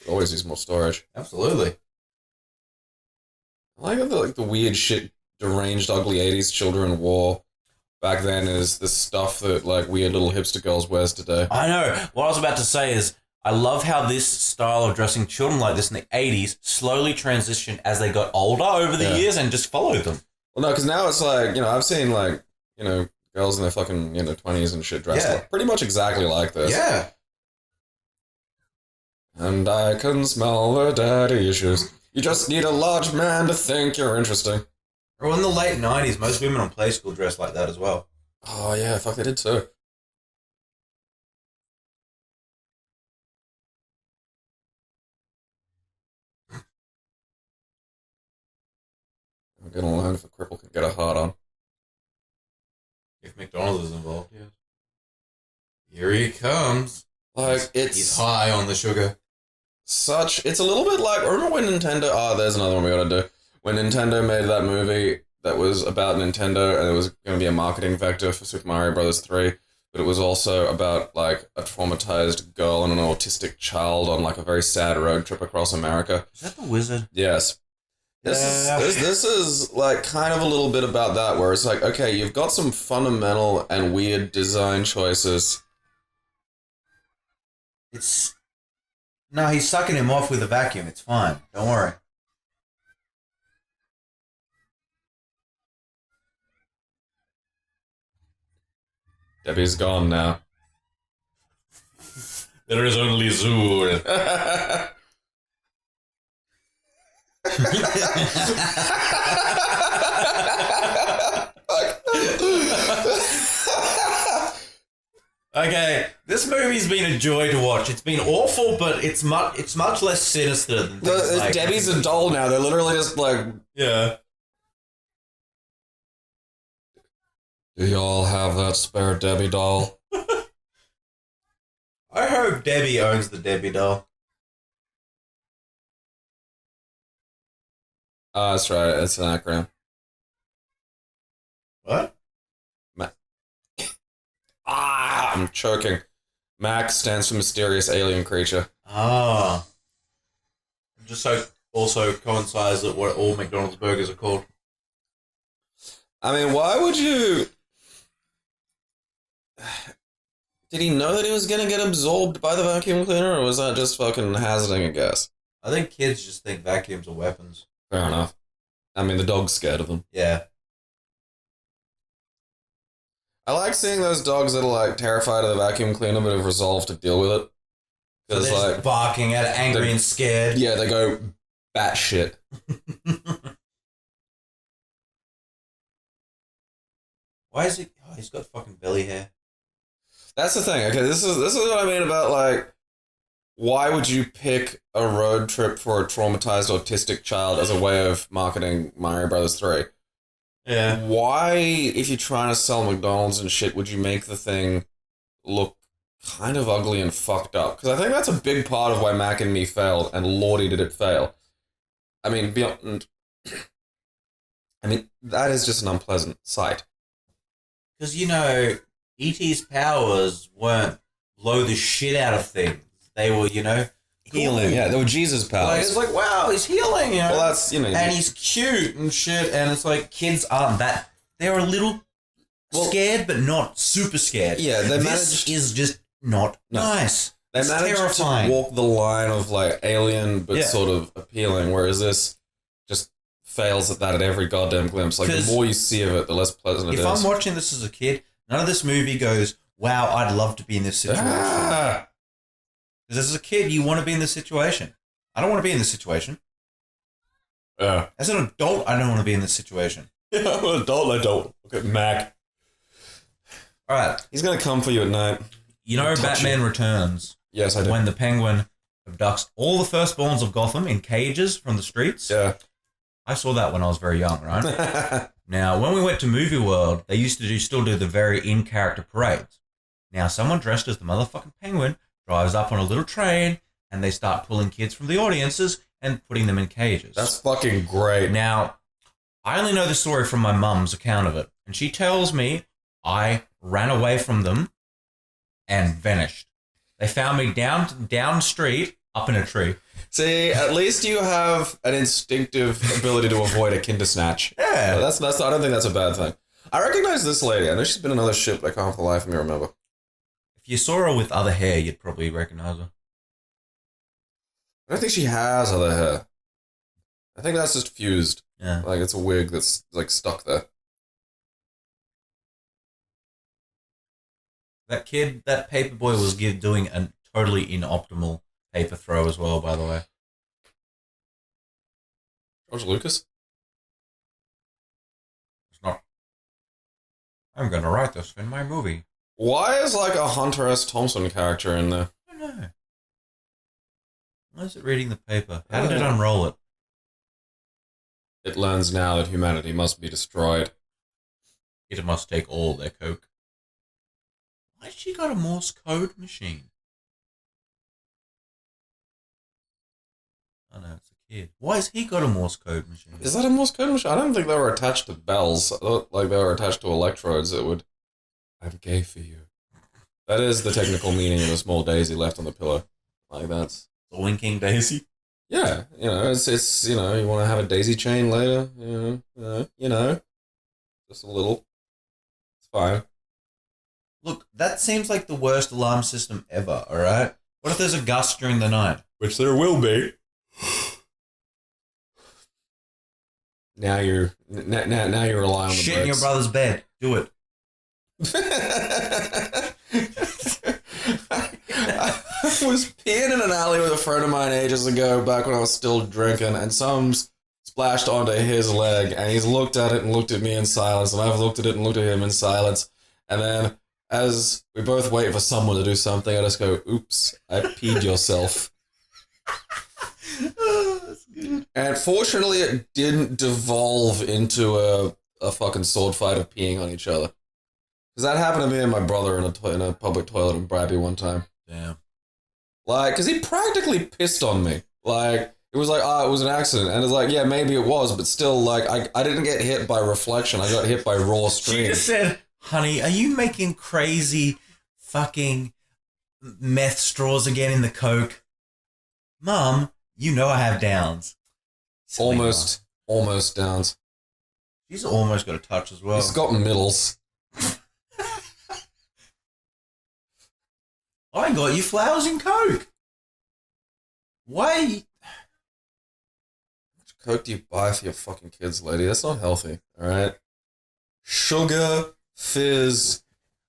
Always use more storage. Absolutely. I like the weird shit, deranged, ugly '80s children wore back then is the stuff that like weird little hipster girls wears today. I know. What I was about to say is, I love how this style of dressing children like this in the 80s slowly transitioned as they got older over the years and just followed them. Well, no, because now it's like, I've seen like, girls in their fucking, 20s and shit dressed like pretty much exactly like this. Yeah. And I can smell the daddy issues. You just need a large man to think you're interesting. Or in the late 90s, most women on Play School dressed like that as well. Oh, yeah, fuck, they did too. I'm gonna learn if a cripple can get a hard on. If McDonald's is involved, yes. Here he comes. Like, He's high on the sugar. It's a little bit like, remember when Nintendo, there's another one we gotta do. When Nintendo made that movie that was about Nintendo and it was gonna be a marketing vector for Super Mario Bros. 3, but it was also about like a traumatized girl and an autistic child on like a very sad road trip across America. Is that the wizard? Yes. This is like kind of a little bit about that, where it's like, okay, you've got some fundamental and weird design choices. No, he's sucking him off with a vacuum. It's fine. Don't worry. Debbie's gone now. There is only Zool. Okay, this movie's been a joy to watch. It's been awful, but it's much less sinister than things like... Debbie's a doll now. They're literally just like... Yeah. Do y'all have that spare Debbie doll? I hope Debbie owns the Debbie doll. That's right. It's an acronym. What? I'm choking. MAC stands for Mysterious Alien Creature. Ah. Just so also coincides that what all McDonald's burgers are called. I mean, why would you... Did he know that he was going to get absorbed by the vacuum cleaner, or was that just fucking hazarding a guess? I think kids just think vacuums are weapons. Fair enough. I mean, the dog's scared of them. Yeah. I like seeing those dogs that are, like, terrified of the vacuum cleaner but have resolved to deal with it. So Because, they're just like... barking at it, angry and scared. Yeah, they go batshit. Why is he... Oh, he's got fucking belly hair. That's the thing. Okay, this is what I mean about, like, why would you pick a road trip for a traumatized autistic child as a way of marketing Mario Bros. 3? Yeah. Why, if you're trying to sell McDonald's and shit, would you make the thing look kind of ugly and fucked up? Because I think that's a big part of why Mac and Me failed, and lordy did it fail. I mean, that is just an unpleasant sight. Because, E.T.'s powers weren't blow the shit out of things. They were, Healing, yeah, they were Jesus powers. Like, it's like, wow, he's healing, Well, that's, and he's cute and shit, and it's like, kids aren't that. They're a little scared, but not super scared. Yeah, this is just not nice. They it's managed terrifying. to walk the line of, like, alien, but sort of appealing, whereas this just fails at that at every goddamn glimpse. Like, the more you see of it, the less pleasant it is. If I'm watching this as a kid, none of this movie goes, wow, I'd love to be in this situation. Because as a kid, you want to be in this situation. I don't want to be in this situation. Yeah. As an adult, I don't want to be in this situation. Yeah, I'm an adult, I don't. Look at Mac. All right. He's going to come for you at night. You know Touchy. Batman Returns? Yes, I do. When the Penguin abducts all the firstborns of Gotham in cages from the streets? Yeah. I saw that when I was very young, right? Now, when we went to Movie World, they used to still do the very in-character parades. Now, someone dressed as the motherfucking Penguin drives up on a little train and they start pulling kids from the audiences and putting them in cages. That's fucking great. Now, I only know the story from my mum's account of it, and she tells me I ran away from them and vanished. They found me down street, up in a tree. See, at least you have an instinctive ability to avoid a kinder snatch. Yeah. That's I don't think that's a bad thing. I recognize this lady. I know she's been in other shit, but I can't for the life of me remember. If you saw her with other hair, you'd probably recognize her. I don't think she has other hair. I think that's just fused. Yeah. Like it's a wig that's like stuck there. That kid, that paperboy was doing a totally inoptimal paper throw as well, by the way. George Lucas? It's not. I'm going to write this in my movie. Why is like a Hunter S. Thompson character in there? I don't know. Why is it reading the paper? How did it unroll it? It learns now that humanity must be destroyed. It must take all their coke. Why has she got a Morse code machine? Oh no, it's a kid. Why has he got a Morse code machine? Is that a Morse code machine? I don't think they were attached to bells. I thought like they were attached to electrodes that would... I'm gay for you. That is the technical meaning of a small daisy left on the pillow. Like that's... The winking daisy? Yeah, it's you know, you want to have a daisy chain later, you know, just a little. It's fine. Look, that seems like the worst alarm system ever, alright? What if there's a gust during the night? Which there will be. Now you're relying on the Shit in your bricks. brother's bed. Do it. I was peeing in an alley with a friend of mine ages ago, back when I was still drinking, and some splashed onto his leg, and he's looked at it and looked at me in silence, and I've looked at it and looked at him in silence, and then, as we both wait for someone to do something, I just go, oops, I peed yourself. Oh, that's good. And fortunately, it didn't devolve into a fucking sword fight of peeing on each other. Because that happened to me and my brother in a public toilet in Bradby one time. Damn. Like, because he practically pissed on me. Like, it was like, it was an accident. And it's like, yeah, maybe it was, but still, like, I didn't get hit by reflection. I got hit by raw She stream. just said, honey, are you making crazy fucking meth straws again in the Coke? Mum, you know I have downs. Silly Almost downs. She's almost got a touch as well. He's got middles. I got you flowers and Coke. Why? How much Coke do you buy for your fucking kids, lady? That's not healthy, alright? Sugar, fizz,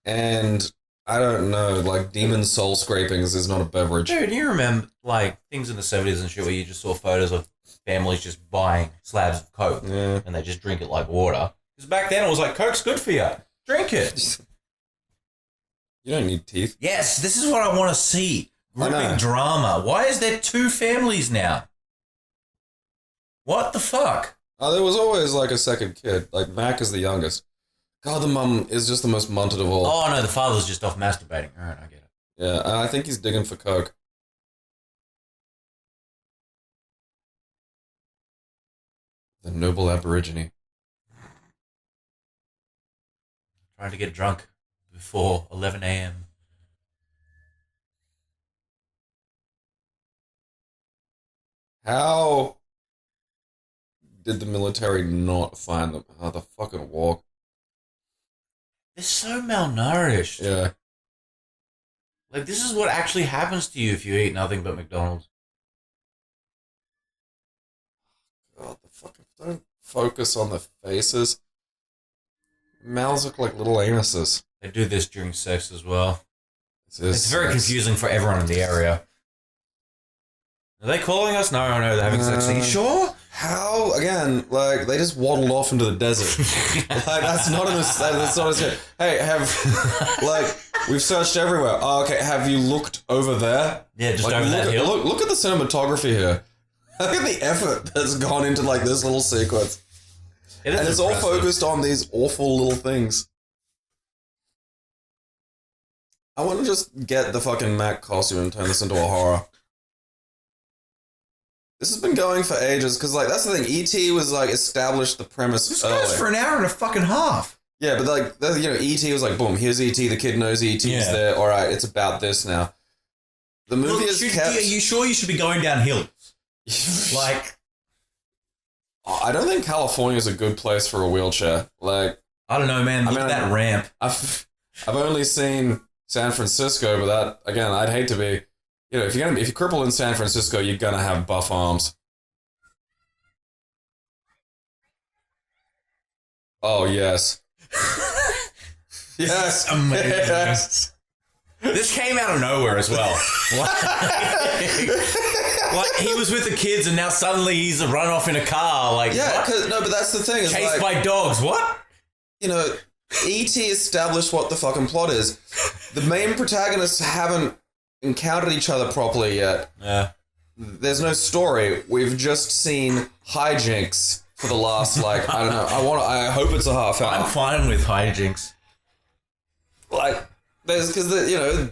and I don't know, like demon soul scrapings is not a beverage. Dude, you remember like things in the 70s and shit where you just saw photos of families just buying slabs of Coke Yeah. and they just drink it like water? Because back then it was like, Coke's good for you. Drink it. You don't need teeth. Yes, this is what I want to see. I know. Gripping drama. Why is there two families now? What the fuck? Oh, there was always like a second kid. Like Mac is the youngest. God, the mum is just the most munted of all. Oh no, the father's just off masturbating. Alright, I get it. Yeah, and I think he's digging for Coke. The noble aborigine. Trying to get drunk before 11 a.m. How did the military not find them? How the fucking walk? They're so malnourished. Yeah. Like, this is what actually happens to you if you eat nothing but McDonald's. God, the fucking don't focus on the faces. Mouths look like little anuses. They do this during sex as well. It's It's very confusing for everyone in the area. Are they calling us? No, they're having sex. Are you sure? How again? Like they just waddled off into the desert. Like that's not a. Hey, we've searched everywhere. Oh, okay, have you looked over there? Yeah, just like, over that hill. Look at the cinematography here. Look at the effort that's gone into like this little sequence, It is and it's impressive. all focused on these awful little things. I want to just get the fucking Mac costume and turn this into a horror. This has been going for ages, because, like, that's the thing. E.T. was, like, established the premise This early. goes for an hour and a fucking half. Yeah, but, like, E.T. was like, boom, here's E.T., the kid knows E.T.'s there, alright, it's about this now. The movie is kept... Are you sure you should be going down hills? Like... I don't think California's a good place for a wheelchair. Like... I don't know, man. Look at that ramp. I've only seen San Francisco, but that, again, I'd hate to be... You know, if you cripple in San Francisco, you're gonna have buff arms. Oh yes, yes, Amazing. Yes. This came out of nowhere as well. Like he was with the kids, and now suddenly he's run off in a car. Like Yeah, but that's the thing. Is chased like, by dogs. What? you know, E.T. established what the fucking plot is. The main protagonists haven't encountered each other properly yet. Yeah. There's no story. We've just seen hijinks for the last, like, I don't know. I hope it's a half hour. I'm fine with hijinks. Like, because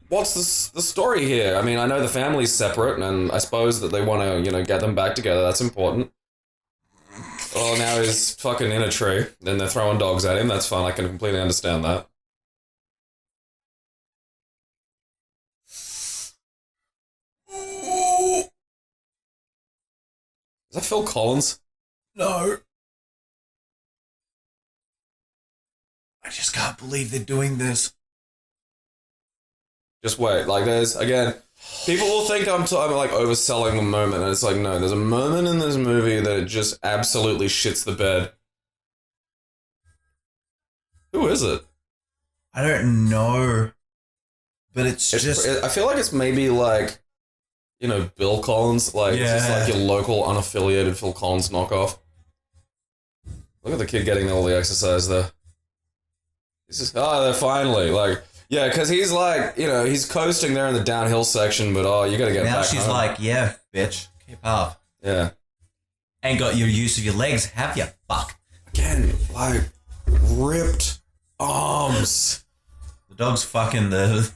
what's the story here? I mean, I know the family's separate, and I suppose that they want to, get them back together. That's important. Oh, now he's fucking in a tree, and they're throwing dogs at him. That's fine. I can completely understand that. Is that Phil Collins? No. I just can't believe they're doing this. Just wait. Like, there's, again, people will think I'm like overselling the moment, and it's like, no, there's a moment in this movie that it just absolutely shits the bed. Who is it? I don't know. But it's just... I feel like it's maybe like, Bill Collins. Like, it's just like your local unaffiliated Phil Collins knockoff. Look at the kid getting all the exercise there. He's just, they're finally, like... Yeah, because he's like, he's coasting there in the downhill section, but you gotta get now back she's home. like, yeah, bitch, keep up. Yeah. Ain't got your use of your legs, have you? Fuck. Again, like, ripped arms. The dog's fucking the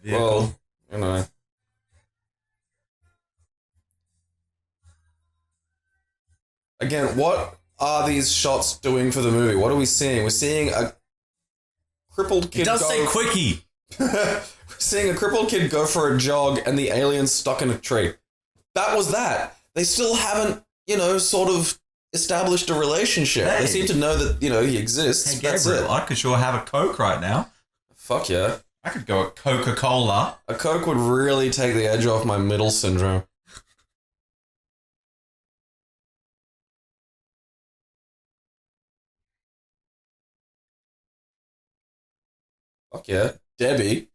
vehicle. Well, Again, what are these shots doing for the movie? What are we seeing? We're seeing a crippled kid It does say quickie. We're seeing a crippled kid go for a jog and the alien's stuck in a tree. That was that. They still haven't, sort of established a relationship. Hey. They seem to know that, he exists. Hey, That's Gabriel, it. I could sure have a Coke right now. Fuck yeah. I could go a Coca-Cola. A Coke would really take the edge off my middle syndrome. Fuck yeah. Debbie.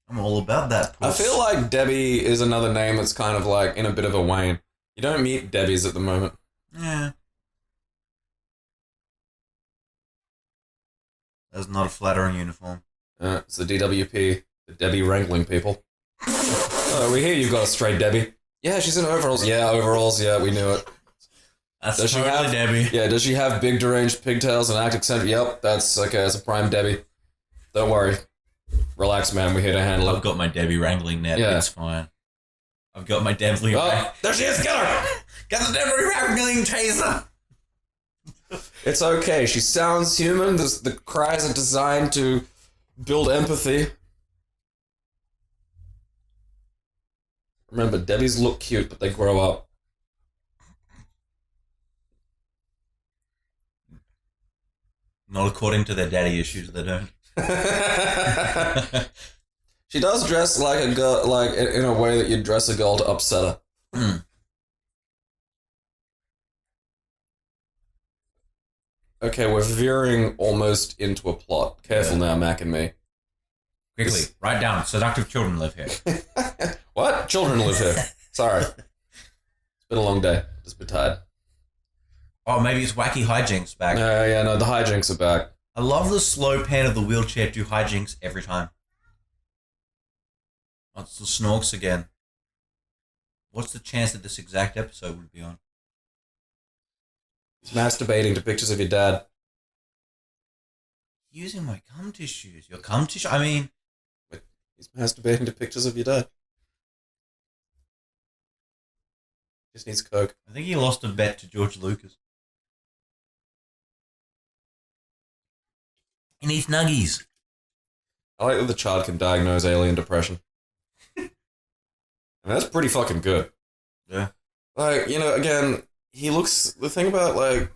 I'm all about that. I feel like Debbie is another name that's kind of like in a bit of a wane. You don't meet Debbies at the moment. Yeah. That's not a flattering uniform. It's the DWP, the Debbie Wrangling people. We hear you've got a straight Debbie. Yeah, she's in overalls. Yeah, overalls. Yeah, we knew it. That's Does she totally have- Debbie. Yeah, does she have big deranged pigtails and act eccentric? Yep, that's okay. That's a prime Debbie. Don't worry. Relax, man. We're here to handle I've it. got my Debbie wrangling net. Yeah. It's fine. I've got my Debbie. Oh, there she is. Get her. Got the Debbie wrangling taser. It's okay. She sounds human. The cries are designed to build empathy. Remember, Debbies look cute, but they grow up. Not according to their daddy issues, they don't. She does dress like a girl, like in a way that you'd dress a girl to upset her. Mm. Okay, we're veering almost into a plot. Careful now, Mac and me. Quickly, write down. Seductive children live here. What? Children live here. Sorry. Been a long day. Just been tired. Oh, maybe it's wacky hijinks back. Yeah, no, the hijinks are back. I love the slow pan of the wheelchair do hijinks every time. Oh, it's the Snorks again. What's the chance that this exact episode would be on? He's masturbating to pictures of your dad. Using my cum tissues. Your cum tissue? I mean... He's masturbating to pictures of your dad. Just needs coke. I think he lost a bet to George Lucas. He needs nuggies. I like that the child can diagnose alien depression. And that's pretty fucking good. Yeah. Like, again, he looks... The thing about, like,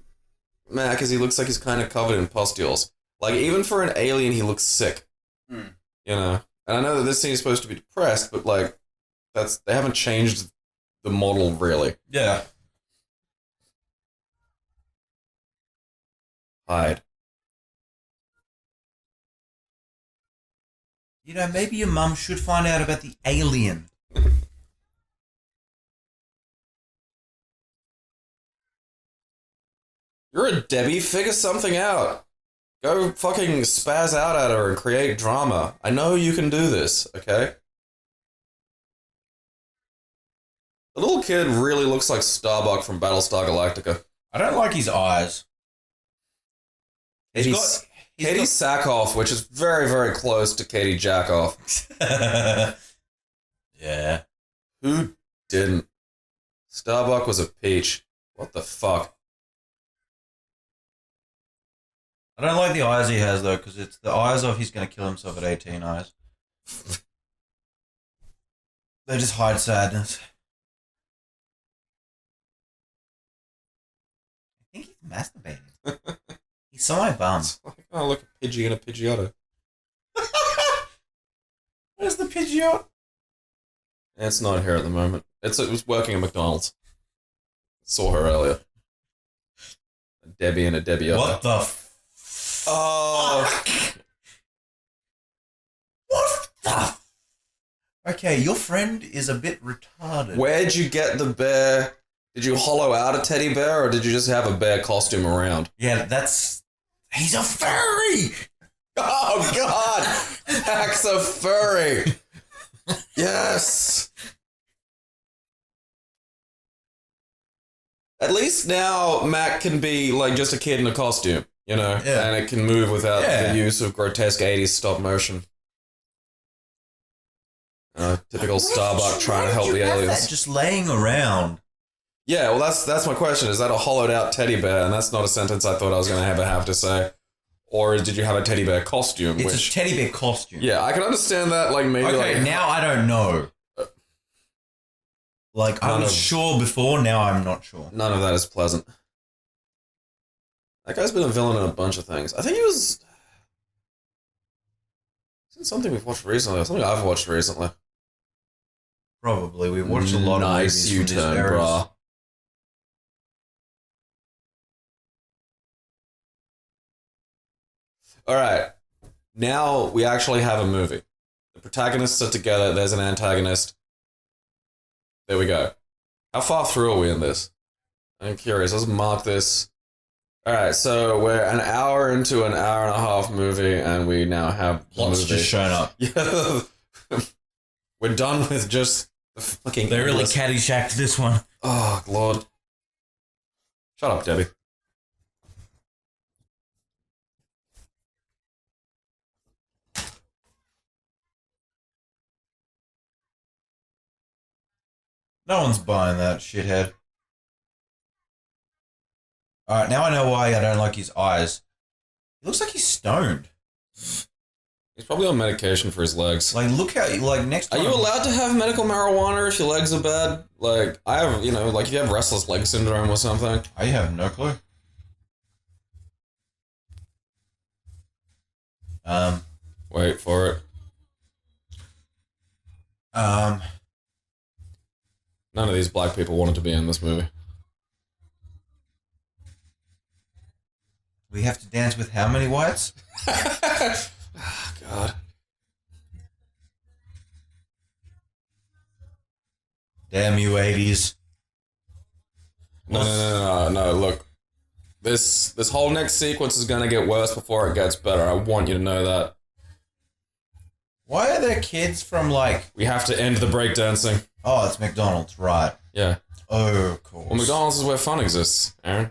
Mac is he looks like he's kind of covered in pustules. Like, even for an alien, he looks sick. And I know that this scene is supposed to be depressed, but, like, they haven't changed the model, really. Yeah. Hide. Maybe your mum should find out about the alien. You're a Debbie. Figure something out. Go fucking spaz out at her and create drama. I know you can do this, okay? The little kid really looks like Starbuck from Battlestar Galactica. I don't like his eyes. Katie Sackhoff, which is very, very close to Katie Jackoff. Yeah. Who didn't? Starbuck was a peach. What the fuck? I don't like the eyes he has, though, because it's the eyes of he's going to kill himself at 18 eyes. They just hide sadness. I think he's masturbating. He's so my bum. It's like, oh, look, a Pidgey and a Pidgeotto. Where's the Pidgeot? It's not here at the moment. It was working at McDonald's. Saw her earlier. A Debbie and a Debbie. What the Oh. What the Okay, your friend is a bit retarded. Where'd you get the bear? Did you hollow out a teddy bear, or did you just have a bear costume around? Yeah, he's a furry! Oh, God! Mac's a furry! Yes! At least now Mac can be, like, just a kid in a costume, Yeah. And it can move without the use of grotesque 80s stop motion. Typical Starbuck trying to help the aliens. That just laying around. Yeah, well, that's my question. Is that a hollowed out teddy bear? And that's not a sentence I thought I was going to have to say. Or did you have a teddy bear costume? It's a teddy bear costume. Yeah, I can understand that. Like maybe. Okay, now I don't know. Like I was sure before. Now I'm not sure. None of that is pleasant. That guy's been a villain in a bunch of things. I think he was. It's something we've watched recently. Or something I've watched recently. Probably we watched a lot of nice movies from this U-turn, era. brah. All right, now we actually have a movie. The protagonists are together. There's an antagonist. There we go. How far through are we in this? I'm curious. Let's mark this. All right, so we're an hour into an hour and a half movie, and we now have Plots movie. just shown up. Yeah, we're done with just the fucking. They really endless- caddyshacked this one. Oh Lord! Shut up, Debbie. No one's buying that shithead. Alright, now I know why I don't like his eyes. He looks like he's stoned. He's probably on medication for his legs. Like, look how, like, next Are time... you allowed to have medical marijuana if your legs are bad? Like, I have, like if you have restless leg syndrome or something. I have no clue. Wait for it. None of these black people wanted to be in this movie. We have to dance with how many whites? Oh, God. Damn you, 80s. No. Look, this whole next sequence is gonna get worse before it gets better. I want you to know that. Why are there kids from like... We have to end the breakdancing. Oh, it's McDonald's, right. Yeah. Oh, of course. Well, McDonald's is where fun exists, Aaron.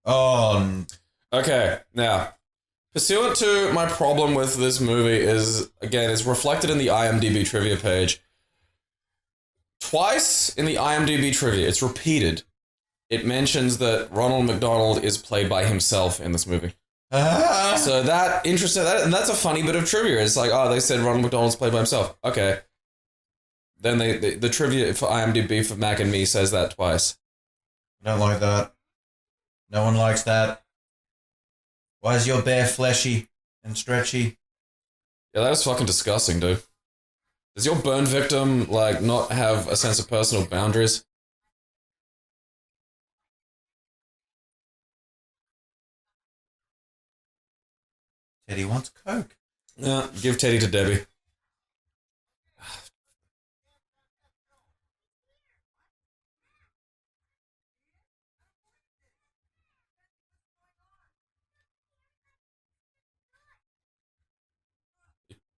Oh, Okay, now, pursuant to my problem with this movie is, again, it's reflected in the IMDb trivia page. Twice in the IMDb trivia, it's repeated. It mentions that Ronald McDonald is played by himself in this movie. So that interesting, and that's a funny bit of trivia. It's like, oh, they said Ronald McDonald's played by himself. Okay. Then the trivia for IMDb for Mac and Me says that twice. I don't like that. No one likes that. Why is your bear fleshy and stretchy? Yeah, that is fucking disgusting, dude. Does your burn victim, like, not have a sense of personal boundaries? Teddy wants Coke. Yeah, give Teddy to Debbie.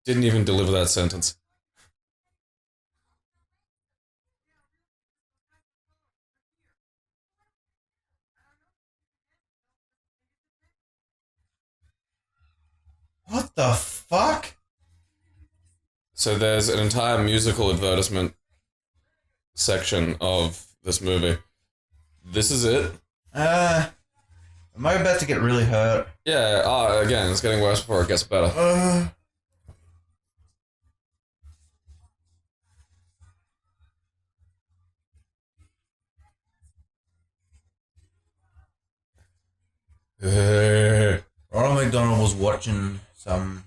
Didn't even deliver that sentence. What the fuck? So there's an entire musical advertisement section of this movie. This is it. Am I about to get really hurt? Yeah, again, it's getting worse before it gets better. Ronald McDonald was watching some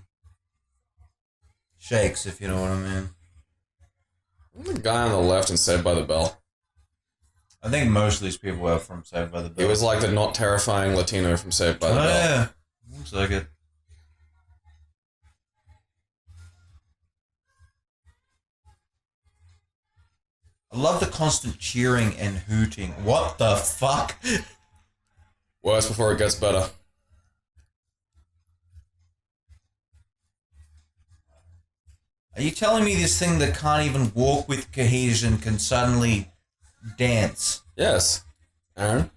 shakes, if you know what I mean. The guy on the left in Saved by the Bell. I think most of these people were from Saved by the Bell. He was like the not terrifying Latino from Saved by the Bell. Yeah, looks like it. I love the constant cheering and hooting. What the fuck? Worse before it gets better. Are you telling me this thing that can't even walk with cohesion can suddenly dance? Yes, Aaron.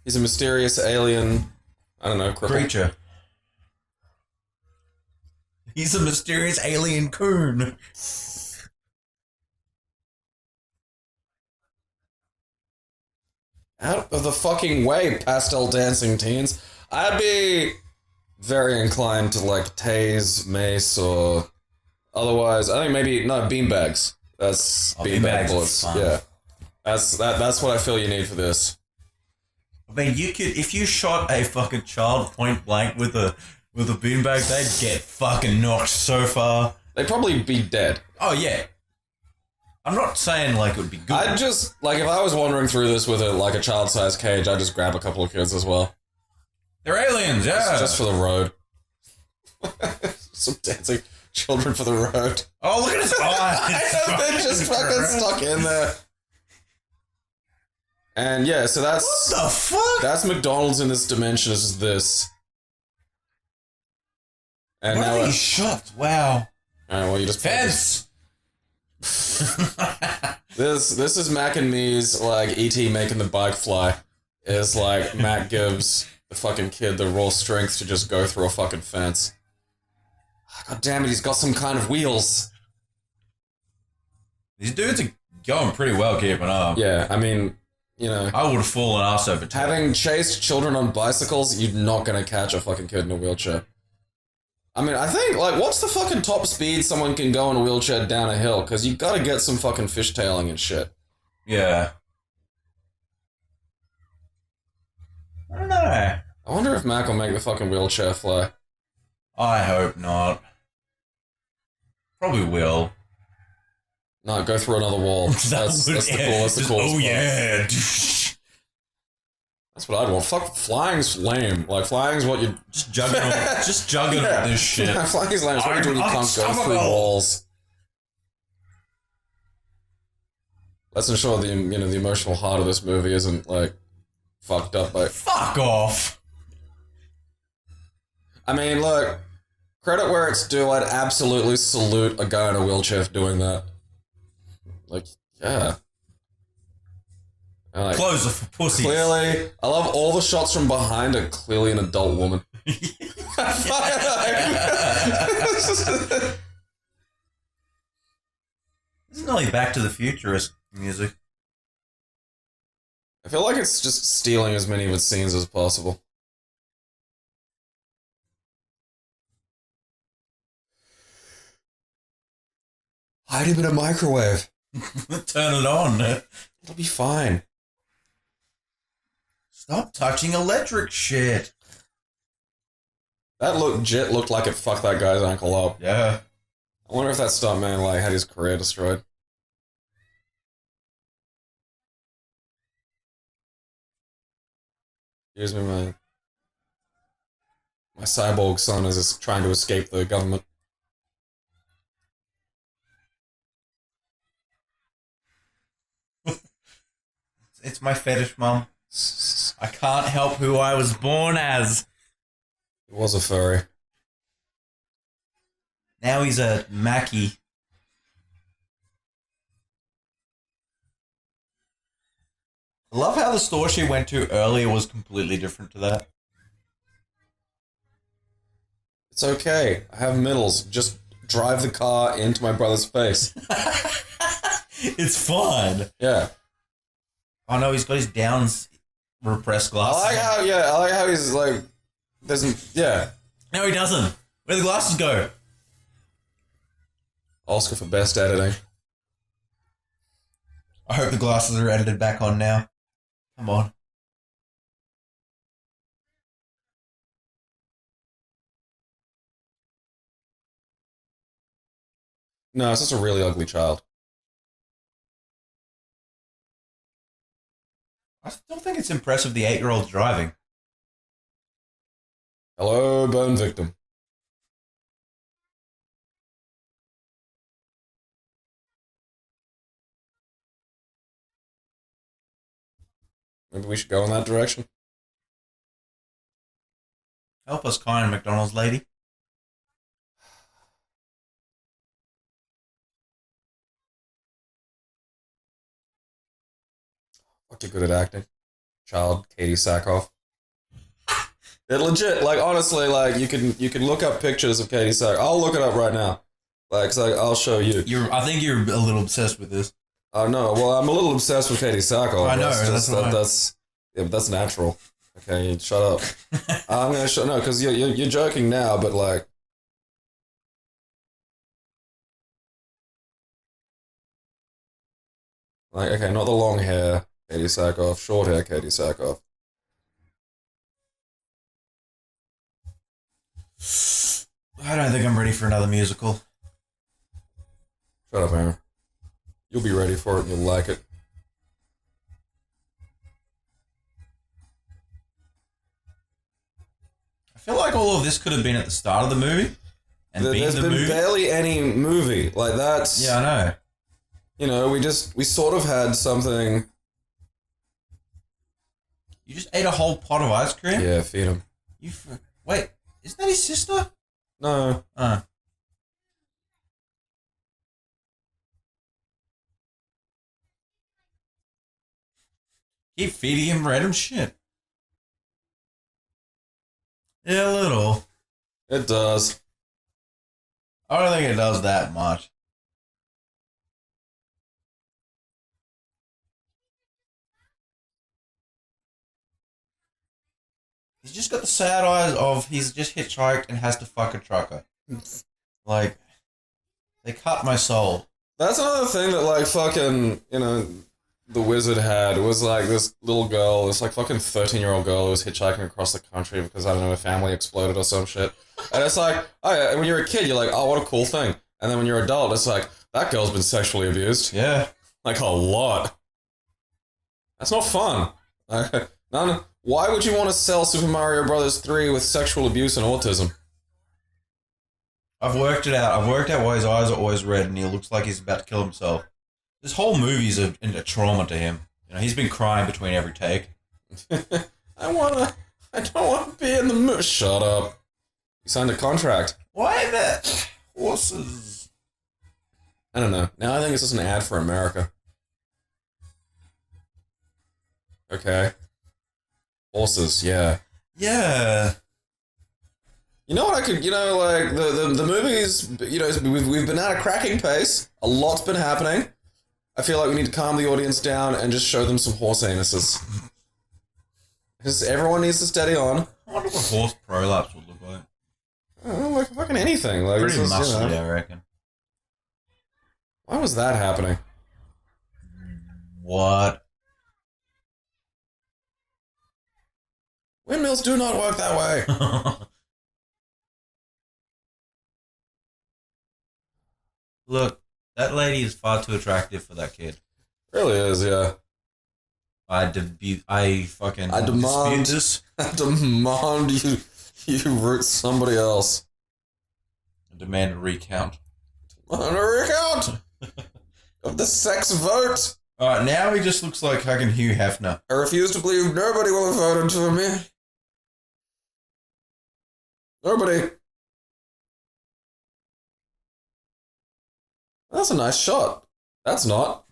He's a mysterious alien, I don't know, cripple. Creature. He's a mysterious alien coon. Out of the fucking way, pastel dancing teens. I'd be very inclined to like tase, mace, or otherwise. I think maybe beanbags. That's beanbag bullets. Yeah, that's what I feel you need for this. I mean, you could if you shot a fucking child point blank with a beanbag, they'd get fucking knocked so far. They'd probably be dead. Oh yeah. I'm not saying like it would be good. I'd just like if I was wandering through this with a child-sized cage, I'd just grab a couple of kids as well. They're aliens, yeah. Just for the road. Some dancing children for the road. Oh, look at his eyes. They're just fucking stuck in there. And yeah, so that's what the fuck? That's McDonald's in this dimension. Is this? And what now are these shots? Wow. All right, well, you just fence. This is Mac and Me's like E.T. making the bike fly. Is like Mac gives the fucking kid the raw strength to just go through a fucking fence. God damn it, he's got some kind of wheels. These dudes are going pretty well keeping up. Yeah, I mean, you know, I would have fallen ass over time. Having chased children on bicycles, you're not gonna catch a fucking kid in a wheelchair. I mean, I think, like, what's the fucking top speed someone can go in a wheelchair down a hill? Because you gotta get some fucking fishtailing and shit. Yeah. I don't know. I wonder if Mac will make the fucking wheelchair fly. I hope not. Probably will. No, go through another wall. That's the coolest Oh, yeah. That's what I'd want. Fuck, flying's lame. Like, flying's what you... Just jugging this shit. Yeah, flying's lame. It's what you do when you can't go through walls. Let's ensure the the emotional heart of this movie isn't like fucked up by. Fuck off. I mean, look, credit where it's due. I'd absolutely salute a guy in a wheelchair for doing that. Like, yeah. And, like, Closer for pussies. clearly, I love all the shots from behind are clearly an adult woman. This is nearly Back to the Futurist music. I feel like it's just stealing as many of its scenes as possible. Hide him in a microwave. Turn it on. It'll be fine. Stop touching electric shit. That legit looked like it fucked that guy's ankle up. Yeah. I wonder if that stuntman like had his career destroyed. Excuse me, my cyborg son is trying to escape the government. It's my fetish, Mum. I can't help who I was born as. He was a furry. Now he's a Mackie. I love how the store she went to earlier was completely different to that. It's okay. I have middles. Just drive the car into my brother's face. It's fun. Yeah. Oh no, he's got his Downs repressed glasses. I like how he's like, doesn't, yeah. No, he doesn't. Where'd the glasses go? Oscar for best editing. I hope the glasses are edited back on now. Come on. No, it's just a really ugly child. I still think it's impressive the 8-year-old's driving. Hello, burn victim. Maybe we should go in that direction. Help us, kind McDonald's lady. Fuck, you're good at acting. Child, Katie Sackhoff. It legit, like, honestly, like, you can look up pictures of Katie Sackhoff. I'll look it up right now. Like, I'll show you. I think you're a little obsessed with this. Oh, no. Well, I'm a little obsessed with Katie Sackhoff. I know, that's natural. Okay, shut up. I'm going to show... No, because you're joking now, but, like... Like, okay, not the long hair Katie Sackhoff, short hair Katie Sackhoff. I don't think I'm ready for another musical. Shut up, Aaron. You'll be ready for it and you'll like it. I feel like all of this could have been at the start of the movie. And There's been barely any movie. Like, that's... Yeah, I know. You know, we sort of had something... You just ate a whole pot of ice cream? Yeah, feed him. Wait, isn't that his sister? No. Keep feeding him random shit. Yeah, a little. It does. I don't think it does that much. He's just got the sad eyes of he's just hitchhiked and has to fuck a trucker. Like, they cut my soul. That's another thing that, like, fucking, you know, the wizard had was, like, this little girl, this, like, fucking 13-year-old girl who was hitchhiking across the country because, I don't know, her family exploded or some shit. And it's like, oh yeah, when you're a kid, you're like, oh, what a cool thing. And then when you're an adult, it's like, that girl's been sexually abused. Yeah. Like, a lot. That's not fun. None. Why would you want to sell Super Mario Bros. 3 with sexual abuse and autism? I've worked it out. I've worked out why his eyes are always red and he looks like he's about to kill himself. This whole movie's a trauma to him. You know, he's been crying between every take. I don't wanna be in the movie. Shut up. You signed a contract. Why the horses? I don't know. Now I think it's just an ad for America. Okay. Horses, yeah. Yeah. You know what I could, like, the movies, we've been at a cracking pace. A lot's been happening. I feel like we need to calm the audience down and just show them some horse anuses. Because everyone needs to steady on. I wonder what horse prolapse would look like. I don't know, like fucking anything. Like, Pretty it's just, muscly, I reckon. Why was that happening? What? Windmills do not work that way. Look, that lady is far too attractive for that kid. Really is, yeah. I demand dispute this. I demand you root somebody else. I demand a recount. On a recount of the sex vote. Alright, now he just looks like fucking Hugh Hefner. I refuse to believe nobody will have voted for me. Nobody. That's a nice shot. That's not.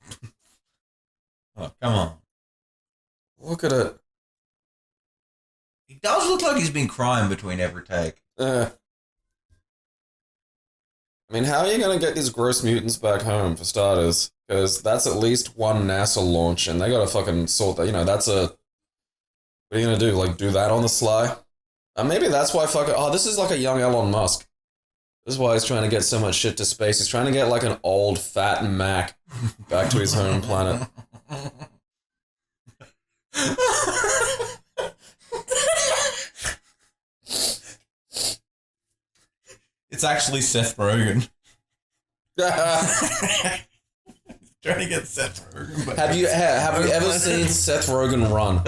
Oh, come on. Look at it. He does look like he's been crying between every take. I mean, how are you going to get these gross mutants back home, for starters? Because that's at least one NASA launch, and they got to fucking sort that. That's a... What are you going to do? Like, do that on the sly? Maybe that's why fucking... Oh, this is like a young Elon Musk. This is why he's trying to get so much shit to space. He's trying to get, like, an old, fat Mac back to his home planet. It's actually Seth Rogen. Trying to get Seth Rogen back. Have you ever seen Seth Rogen run?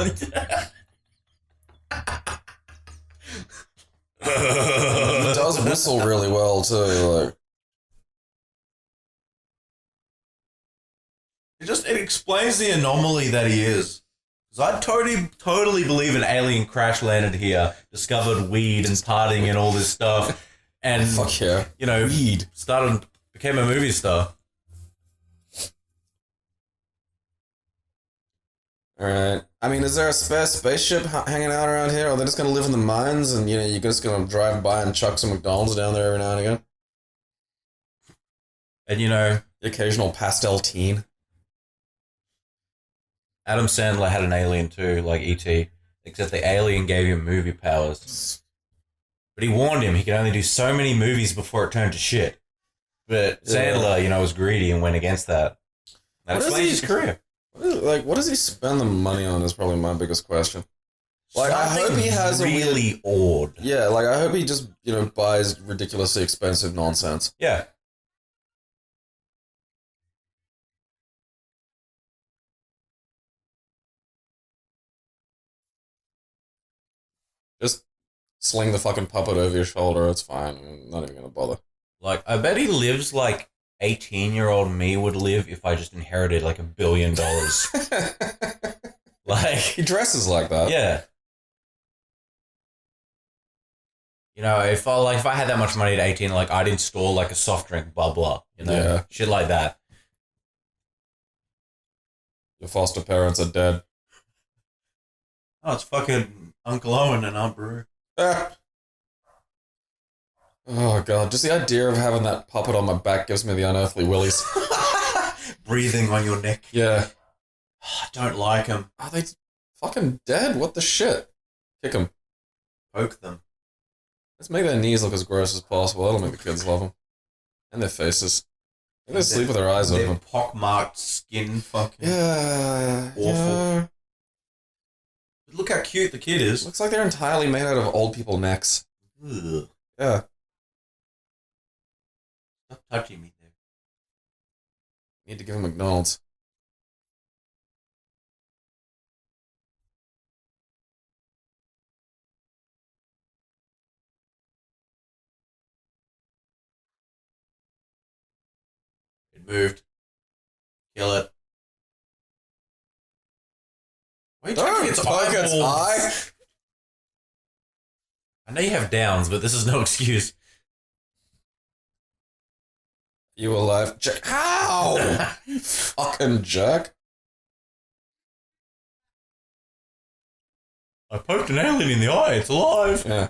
He does whistle really well too. Like. It explains the anomaly that he is. Because I totally believe an alien crash landed here, discovered weed and partying and all this stuff, and Fuck yeah, weed became a movie star. All right. I mean, is there a spare spaceship hanging out around here, or are they just gonna live in the mines and you're just gonna drive by and chuck some McDonald's down there every now and again? And The occasional pastel teen. Adam Sandler had an alien too, like E.T., except the alien gave him movie powers. But he warned him he could only do so many movies before it turned to shit. But Sandler, was greedy and went against that. That explains his career. What does he spend the money on is probably my biggest question. Like, I hope he has really odd. Yeah, like, I hope he just, buys ridiculously expensive nonsense. Yeah. Just sling the fucking puppet over your shoulder. It's fine. I'm not even gonna bother. Like, I bet he lives like 18-year-old me would live if I just inherited like $1 billion. Like, he dresses like that. Yeah. If I had that much money at 18, like, I'd install like a soft drink bubbler, Yeah. shit like that. Your foster parents are dead. Oh, it's fucking Uncle Owen and Aunt Brew. Ah. Oh god, just the idea of having that puppet on my back gives me the unearthly willies. Breathing on your neck. Yeah. I don't like them. Are they fucking dead? What the shit? Kick them. Poke them. Let's make their knees look as gross as possible. That'll make the kids love them. And their faces. And they sleep with their eyes Their open. pockmarked skin fucking... Yeah. Awful. Yeah. But look how cute the kid is. Looks like they're entirely made out of old people necks. Ugh. Yeah. Stop touching me there. Need to give him McDonald's. It moved. Kill it. Why are you Don't taking its poke its eyeballs? eye. I know you have downs, but this is no excuse. You alive? Jerk. Ow! You fucking jerk. I poked an alien in the eye. It's alive. Yeah.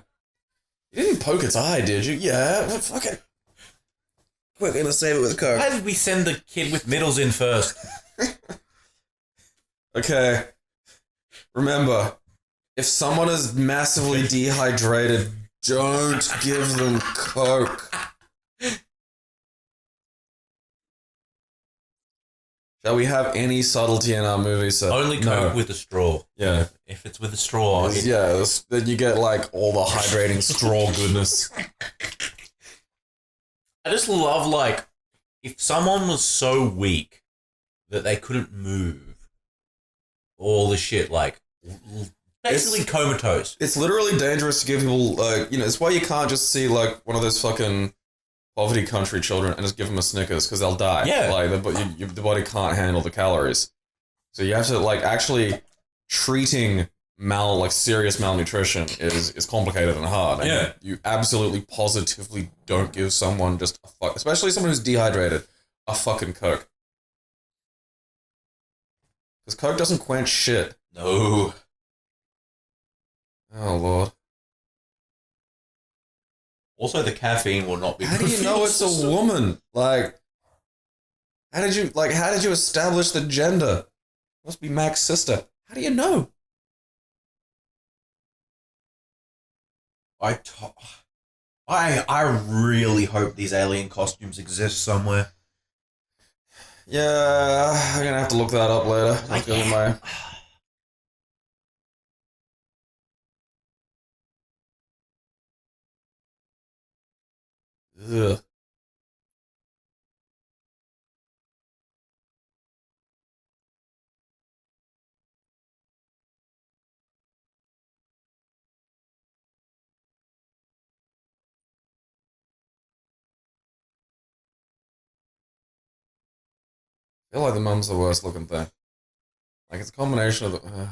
You didn't poke its eye, did you? Yeah. Well, fuck it. We're gonna save it with Coke. Why did we send the kid with middles in first? Okay. Remember, if someone is massively dehydrated, don't give them Coke. Shall we have any subtlety in our movie, sir? Only Coke with a straw. Yeah. If it's with a straw, Yeah, then you get like all the hydrating straw goodness. I just love, like, if someone was so weak that they couldn't move, all the shit, like, basically comatose. It's literally dangerous to give people, like, it's why you can't just see, like, one of those fucking poverty country children and just give them a Snickers, because they'll die. Yeah. Like, the body can't handle the calories. So you have to, like, actually treating serious malnutrition is complicated and hard. And Yeah. You absolutely positively don't give someone just a fuck, especially someone who's dehydrated, a fucking Coke. Because Coke doesn't quench shit. No. Oh, Lord. Also, the caffeine will not be How do good you for know your it's a system. woman? Like, how did you establish the gender? Must be Mac's sister. How do you know? I really hope these alien costumes exist somewhere. Yeah, I'm gonna have to look that up later. Let's go to my... Ugh. I feel like the mum's the worst looking thing. Like, it's a combination of the...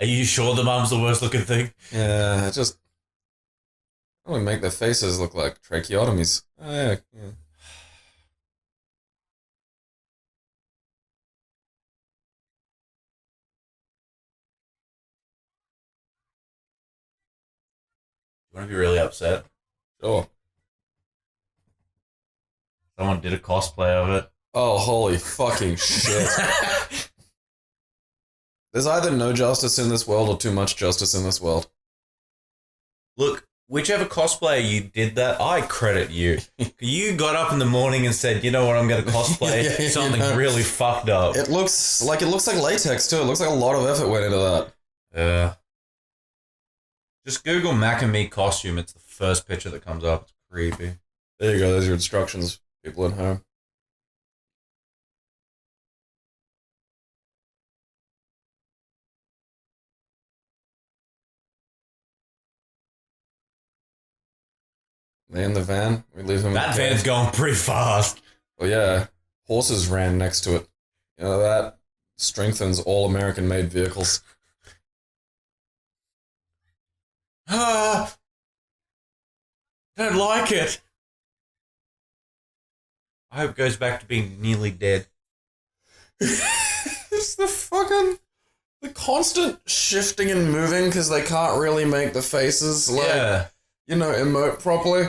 Are you sure the mum's the worst looking thing? yeah, it just... I want to make their faces look like tracheotomies. Oh, yeah. You want to be really upset? Sure. Someone did a cosplay of it. Oh, holy fucking shit. There's either no justice in this world or too much justice in this world. Look, whichever cosplayer you did that, I credit you. You got up in the morning and said, you know what, I'm going to cosplay Yeah, something really fucked up. It looks like latex too. It looks like a lot of effort went into that. Yeah. Just Google Mac and Me costume. It's the first picture that comes up. It's creepy. There you go. There's your instructions, people at home. They in the van. We leave them. That in the van's cave. going pretty fast. Well, yeah. Horses ran next to it. You know, that strengthens all American-made vehicles. Ah, don't like it. I hope it goes back to being nearly dead. It's the constant shifting and moving because they can't really make the faces emote properly.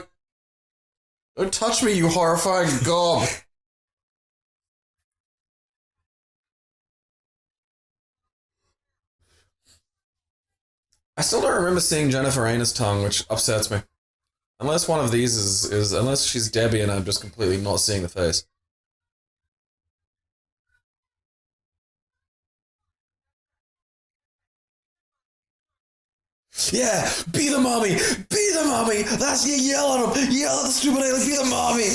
Don't touch me, you horrifying gob. I still don't remember seeing Jennifer Aniston's tongue, which upsets me. Unless one of these is unless she's Debbie and I'm just completely not seeing the face. Yeah, be the mommy! Be the mommy! That's you yell at him! Yell at the stupid alien, be the mommy!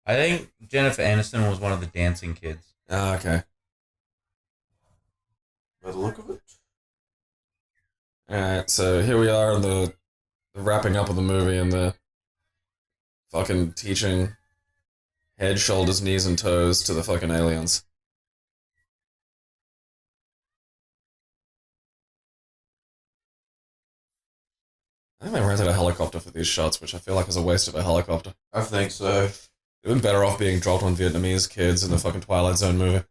I think Jennifer Aniston was one of the dancing kids. Ah, okay. By the look of it. Alright, so here we are in the wrapping up of the movie and the fucking teaching head, shoulders, knees, and toes to the fucking aliens. I think they rented a helicopter for these shots, which I feel like is a waste of a helicopter. I think so. They've been better off being dropped on Vietnamese kids in the fucking Twilight Zone movie.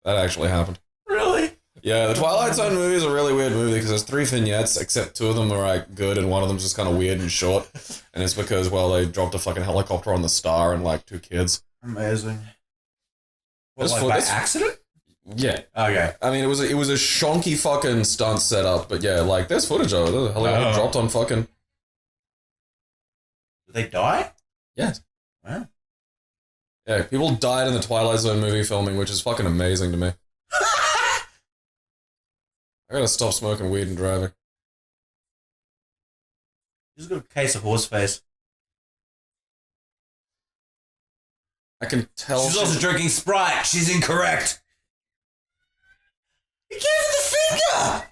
That actually happened. Really? Yeah, the Twilight Zone movie is a really weird movie because there's 3 vignettes, except 2 of them are like good and one of them's just kind of weird and short. And it's because, well, they dropped a fucking helicopter on the star and like 2 kids. Amazing. What, This like fo- by this- accident? Yeah. Okay. I mean, it was a shonky fucking stunt setup, but yeah, like, there's footage of it. The helicopter dropped on fucking... Did they die? Yes. Wow. Yeah, people died in the Twilight Zone movie filming, which is fucking amazing to me. I gotta stop smoking weed and driving. He's got a case of horse face. I can tell She's also drinking Sprite. She's incorrect. He gave her the finger!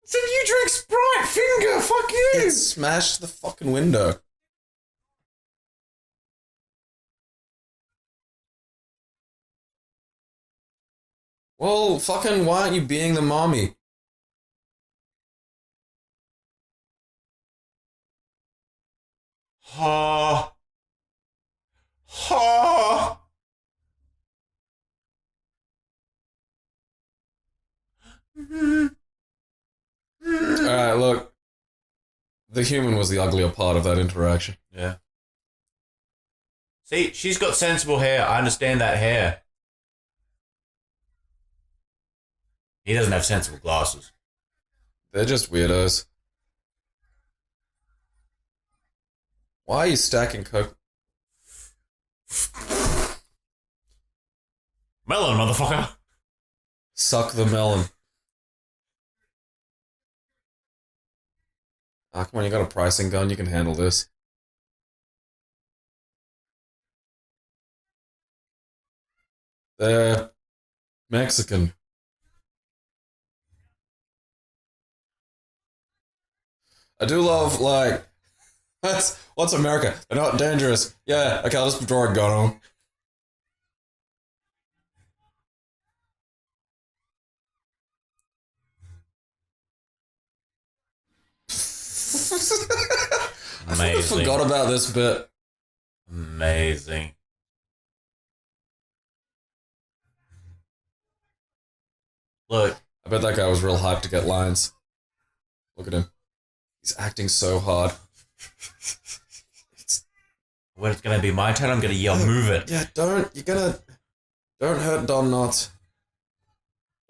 Said you drink Sprite, finger, fuck you! it smashed the fucking window. Well, fucking why aren't you being the mommy? Ha. Ha. Alright, look. The human was the uglier part of that interaction. Yeah. See, she's got sensible hair. I understand that hair. He doesn't have sensible glasses. They're just weirdos. Why are you stacking coke? Melon, motherfucker. Suck the melon. Ah, come on, you got a pricing gun, you can handle this. They're Mexican. I do love, like, what's America? They're not dangerous. Yeah, okay, I'll just draw a gun on 'em. I Amazing. forgot about this bit. Amazing. Look, I bet that guy was real hyped to get lines. Look at him. He's acting so hard. when it's gonna be my turn, I'm gonna yell, move it. Yeah, don't hurt Don Knotts.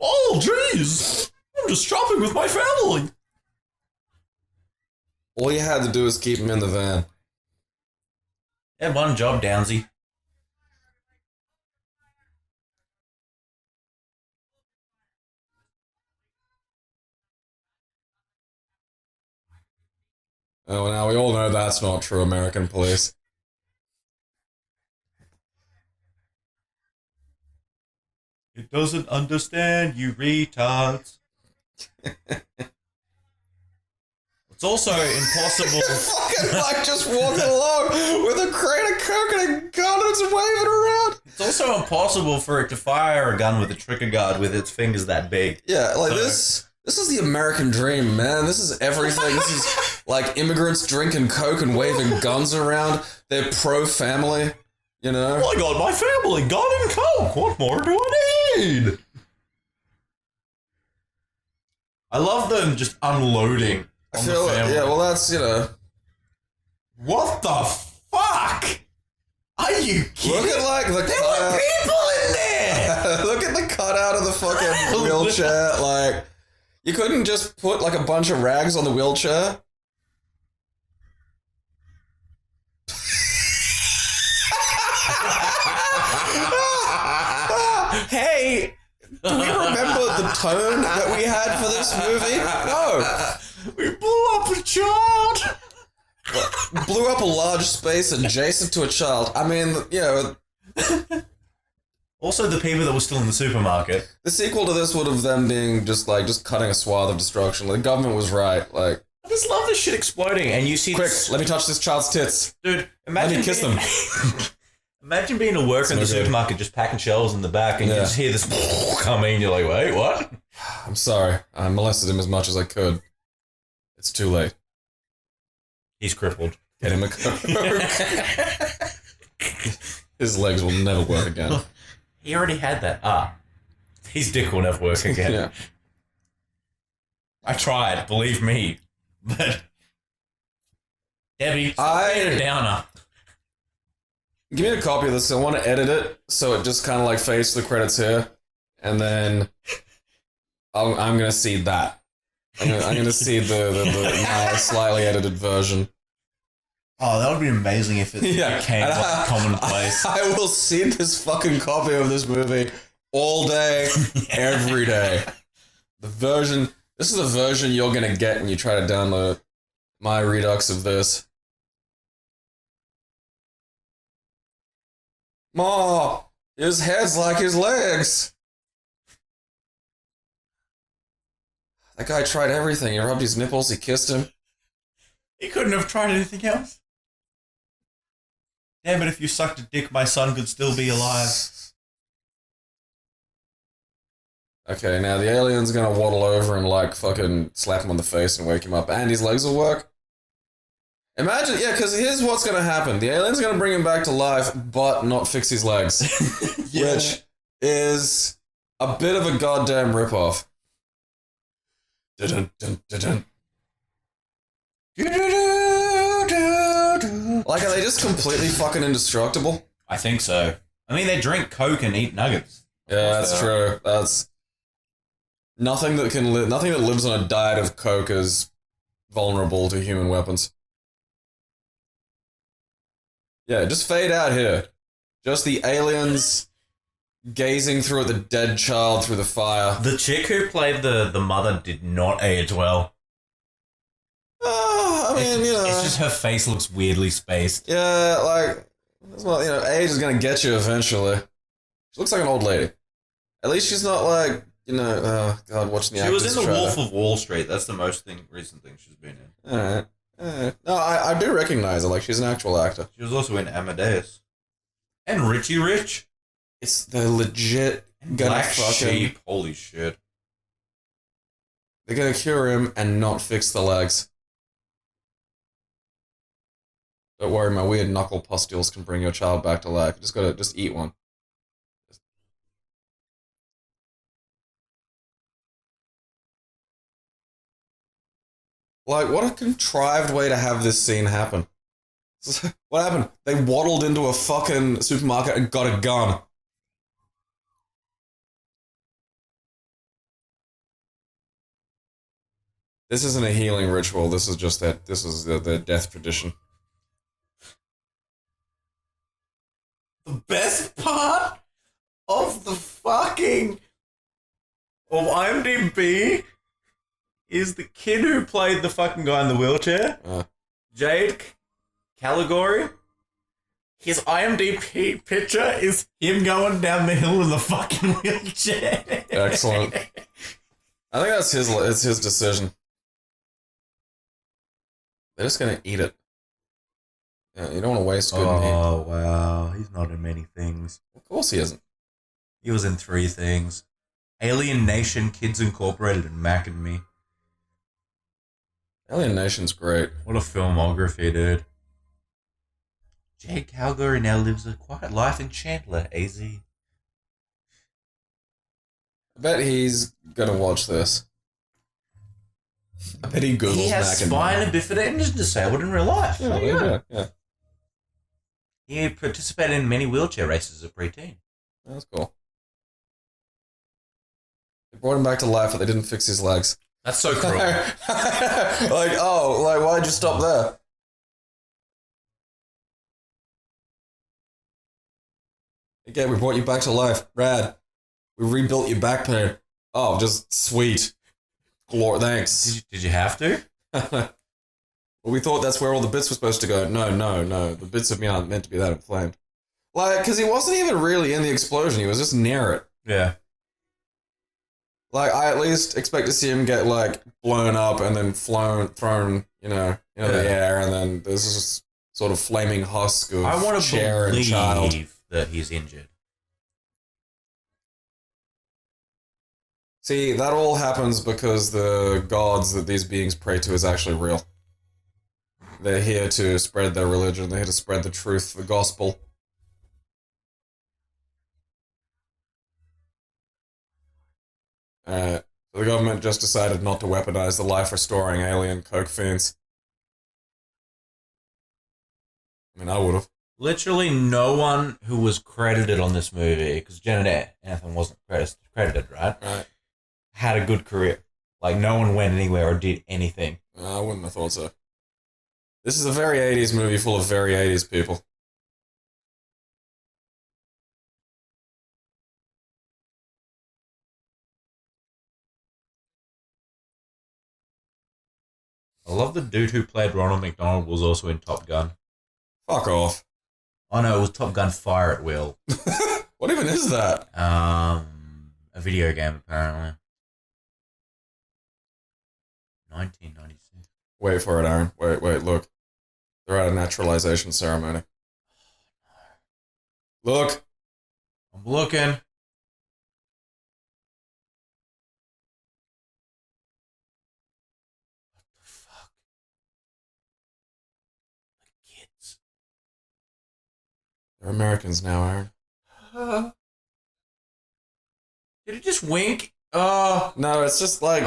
Oh, jeez! I'm just shopping with my family. All you had to do is keep him in the van. Yeah, one job, Downsy. Oh, now we all know that's not true, American police. It doesn't understand, you retards. It's also impossible. Fucking like just walking along with a crate of coke and a gun and it's waving around. It's also impossible for it to fire a gun with a trigger guard with its fingers that big. Yeah, like So- this is the American dream, man. This is everything. This is like immigrants drinking coke and waving guns around. They're pro-family, you know? Oh, I got my family, gun and coke. What more do I need? I love them just unloading I on feel the family. yeah, well that's, you know. What the fuck? Are you kidding? Look at like the There were cutout. people in there! Look at the cutout of the fucking wheelchair. Like, you couldn't just put like a bunch of rags on the wheelchair. Hey, do we remember the tone that we had for this movie? No. We blew up a child! Blew up a large space adjacent to a child. I mean, you know, Also, the people that were still in the supermarket. the sequel to this would have them being just cutting a swath of destruction. Like, the government was right. Like, I just love this shit exploding, and you see Quick, this, let me touch this child's tits. dude. Imagine Let me kiss them. Imagine being a worker in the supermarket, just packing shelves in the back, and you just hear this coming. You're like, wait, what? I'm sorry. I molested him as much as I could. It's too late. He's crippled. Get him a Coke. His legs will never work again. He already had that. His dick will never work again. Yeah. I tried, believe me. But Debbie, stop being a downer. Give me a copy of this. I want to edit it so it just kind of like fades to the credits here, and then I'm gonna see that. I'm gonna see the my slightly edited version. Oh, that would be amazing if it became like commonplace. I will see this fucking copy of this movie all day, every day. This is the version you're gonna get when you try to download my redux of this. Ma, his head's like his legs. That guy tried everything. He rubbed his nipples, he kissed him. He couldn't have tried anything else. Damn it, if you sucked a dick, my son could still be alive. Okay, now the alien's gonna waddle over and like fucking slap him on the face and wake him up, and his legs will work. Imagine, yeah, because here's what's gonna happen. The alien's gonna bring him back to life, but not fix his legs. Which is a bit of a goddamn ripoff. Dun, dun, dun, dun. Like, are they just completely fucking indestructible? I think so. I mean, they drink Coke and eat nuggets. Yeah, that's true. That's nothing that can nothing that lives on a diet of Coke is vulnerable to human weapons. Yeah, just fade out here. Just the aliens gazing through at the dead child through the fire. The chick who played the mother did not age well. I mean, you know. It's just her face looks weirdly spaced. Yeah, like, well, you know, age is gonna get you eventually. She looks like an old lady. At least she's not like, you know, oh God, watching the actors. She was in The trailer. Wolf of Wall Street. That's the most recent thing she's been in. Alright. No, I do recognize her. Like, she's an actual actor. She was also in Amadeus. And Richie Rich. It's the legit gonna Black fucking... Sheep. Holy shit. They're gonna cure him and not fix the legs. Don't worry, my weird knuckle pustules can bring your child back to life. You just gotta eat one. Like, what a contrived way to have this scene happen. What happened? They waddled into a fucking supermarket and got a gun. This isn't a healing ritual. This is just that. This is their death tradition. The best part of the fucking of IMDb is the kid who played the fucking guy in the wheelchair, Jade Caligari. His IMDb picture is him going down the hill in the fucking wheelchair. Excellent. I think that's it's his decision. They're just gonna eat it. Yeah, you don't want to waste good meat. Oh, wow. He's not in many things. Of course he isn't. He was in 3 things. Alien Nation, Kids Incorporated, and Mac and Me. Alien Nation's great. What a filmography, dude. Jade Calgary now lives a quiet life in Chandler, AZ. I bet he's gonna watch this. I bet he Googles He has Mac and spina bifida and is disabled in real life. Yeah, There you go. yeah. He participated in many wheelchair races as a preteen. That's cool. They brought him back to life, but they didn't fix his legs. That's so cruel. Why'd you stop there? Okay, we brought you back to life. Rad. We rebuilt your back pain. Oh, just sweet. Thanks. Did you have to? Well, we thought that's where all the bits were supposed to go. No. The bits of me aren't meant to be that inflamed. Like, because he wasn't even really in the explosion. He was just near it. Yeah. Like, I at least expect to see him get, like, blown up and then thrown, into the air, and then there's this sort of flaming husk of I want to chair and child. believe that he's injured. See, that all happens because the gods that these beings pray to is actually real. They're here to spread their religion. They're here to spread the truth, the gospel. So the government just decided not to weaponize the life-restoring alien coke fiends. I mean, I would have. Literally no one who was credited on this movie, because Janet Anthem wasn't credited, right? Right. Had a good career. Like, no one went anywhere or did anything. I wouldn't have thought so. This is a very 80s movie full of very 80s people. I love the dude who played Ronald McDonald was also in Top Gun. Fuck off. Oh no, it was Top Gun Fire at Will. What even is that? A video game, apparently. 1996. Wait for it, Aaron. Wait, look. They're at a naturalization ceremony. Look! I'm looking. What the fuck? The kids. They're Americans now, Aaron. Did it just wink? No, it's just like...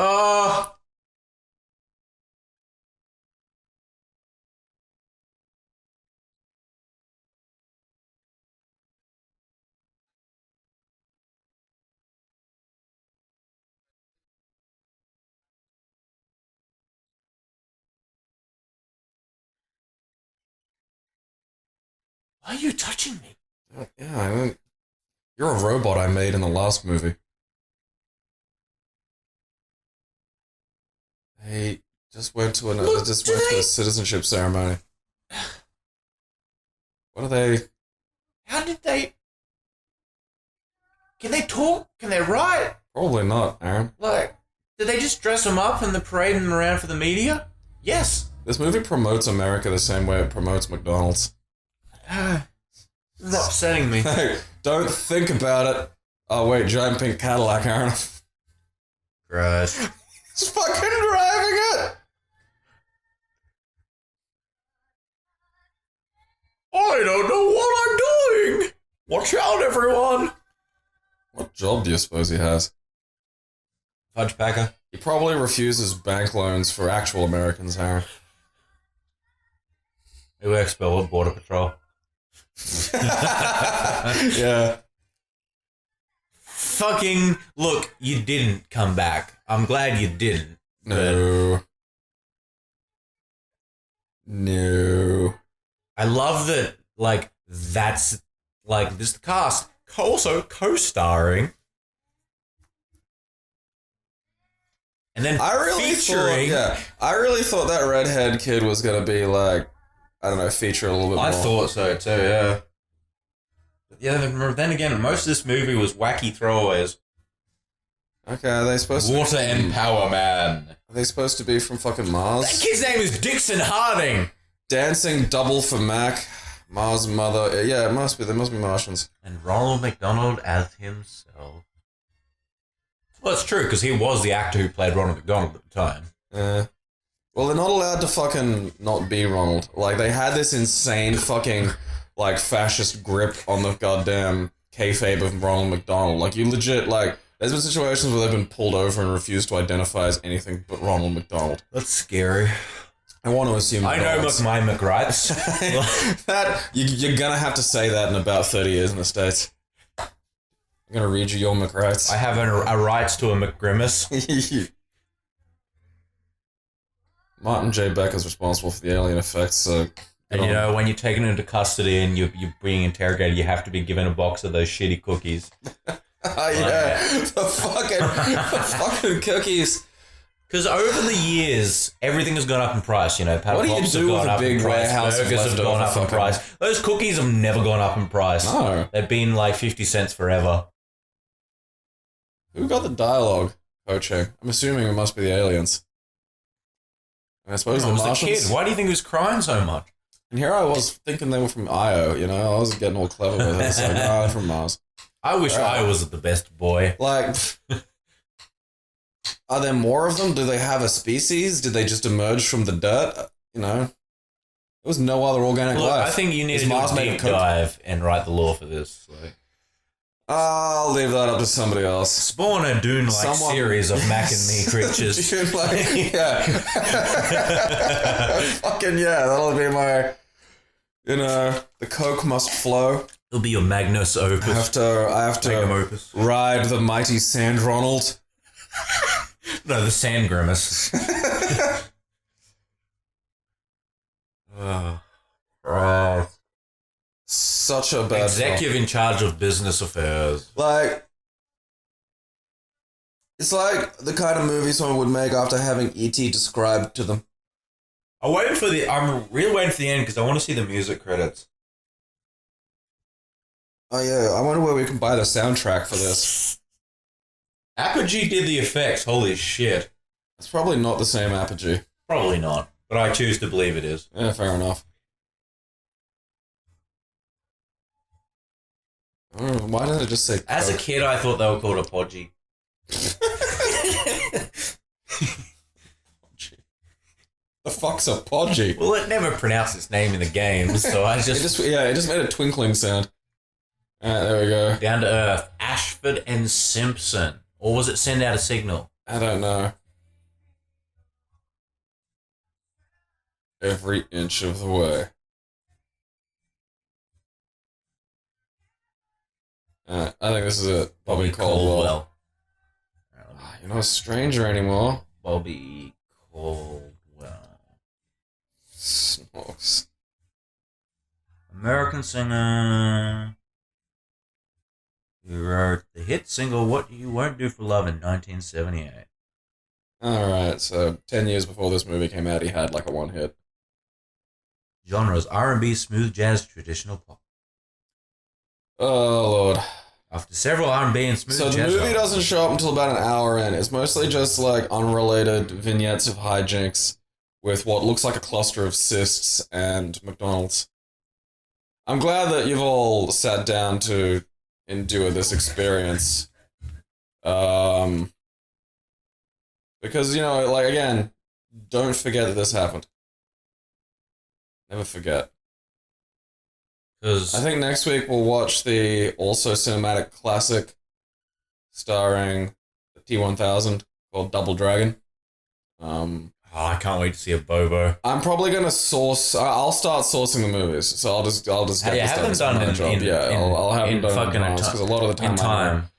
Why are you touching me? Yeah, I mean, you're a robot I made in the last movie. They just went to a citizenship ceremony. What are they? How did they... Can they talk? Can they write? Probably not, Aaron. Like, did they just dress them up and parade them around for the media? Yes. This movie promotes America the same way it promotes McDonald's. This is upsetting me. Hey, don't think about it. Oh wait, giant pink Cadillac, Aaron. Gross. He's fucking driving it! I don't know what I'm doing! Watch out, everyone! What job do you suppose he has? Fudge packer. He probably refuses bank loans for actual Americans, Aaron. He works for Border Patrol. Yeah. Fucking, look, you didn't come back. I'm glad you didn't. No. No. I love that, like, that's, like, this is the cast. Also co-starring. And then I really featuring. I really thought that redhead kid was gonna be like, I don't know, feature a little bit more. I thought so too, yeah. But yeah, then again, most of this movie was wacky throwaways. Okay, are they supposed Water to and Power Man. Are they supposed to be from fucking That Mars? kid's name is Dixon Harding. Dancing double for Mac, Mars mother. Yeah, it must be. There must be Martians. And Ronald McDonald as himself. Well, it's true, because he was the actor who played Ronald McDonald at the time. Yeah. Well, they're not allowed to fucking not be Ronald. Like, they had this insane fucking, like, fascist grip on the goddamn kayfabe of Ronald McDonald. Like, you legit, like, there's been situations where they've been pulled over and refused to identify as anything but Ronald McDonald. That's scary. I want to assume I know my McRights. that you're gonna have to say that in about 30 years in the States. I'm gonna read you your McRights. I have a rights to a McGrimace. Martin J. Becker's responsible for the alien effects, so... And you know, when you're taken into custody and you're being interrogated, you have to be given a box of those shitty cookies. Oh, yeah. The fucking cookies. Because over the years, everything has gone up in price. You know, What do you pops do have with gone a up in big price, warehouse of burgers have gone leftover up in fucking- price. Those cookies have never gone up in price. No. They've been like 50 cents forever. Who got the dialogue? poaching. I'm assuming it must be the aliens. And I suppose I the was a Martians. kid. Why do you think he was crying so much? And here I was thinking they were from Io, you know? I was getting all clever with it. It's like, no, they're from Mars. I wish I was the best boy. Like, are there more of them? Do they have a species? Did they just emerge from the dirt? You know? There was no other organic Look, life. I think you need Is to do Mars a made of deep coke? dive and write the law for this. Like, I'll leave that up to somebody else. spawn a Dune-like Someone- series of Mac and me creatures. Dude, like, yeah. Fucking yeah, that'll be my, you know, the coke must flow. It'll be your Magnus opus. I have Magnum to opus. ride the mighty Sand Ronald. No, the Sand Grimace. Oh, right. Such a bad Executive in charge of business affairs. Like, it's like the kind of movie someone would make after having E.T. described to them. I'm really waiting for the end because I want to see the music credits. Oh yeah, I wonder where we can buy the soundtrack for this. Apogee did the effects. Holy shit. It's probably not the same Apogee. Probably not, but I choose to believe it is. Yeah, fair enough. Why didn't it just say As a Coke? kid, I thought they were called Apogee. The fuck's a podgy? Well, it never pronounced its name in the game, so I It just just made a twinkling sound. Alright, there we go. down to earth. Ashford and Simpson, or was it Send Out a Signal? I don't know. Every inch of the way. I think this is it. Bobby Caldwell. You're not a stranger anymore. Bobby Caldwell. Smokes. American singer. Who wrote the hit single What You Won't Do for Love in 1978. Alright, so 10 years before this movie came out, he had like a one hit. Genres R&B, smooth jazz, traditional pop. Oh, Lord. After several R&B and smooth So the jazz movie albums- doesn't show up until about an hour in. It's mostly just like unrelated vignettes of hijinks with what looks like a cluster of cysts and McDonald's. I'm glad that you've all sat down to endure this experience. Because, you know, like, again, don't forget that this happened. Never forget. Because I think next week we'll watch the also cinematic classic starring the T-1000 called Double Dragon. I can't wait to see a Bobo. I'm probably gonna source. I'll start sourcing the movies, so I'll just get Hey, this have done them as done my in- job. in- Yeah, in- I'll have them in done fucking because a lot of the time, in time.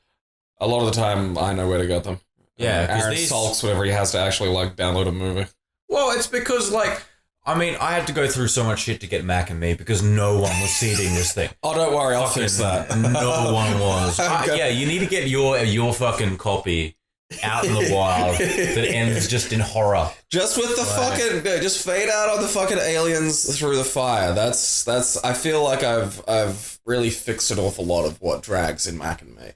a lot of the time I know where to get them. Yeah, 'cause Aaron these- sulks whenever he has to actually like download a movie. Well, it's because, like, I mean, I had to go through so much shit to get Mac and Me because no one was seeding this thing. Oh, don't worry, I'll fix that. No one was. Okay. Yeah, you need to get your fucking copy out in the wild that ends just in horror. Just with the fucking, just fade out on the fucking aliens through the fire. That's. I feel like I've really fixed an awful lot of what drags in Mac and Me.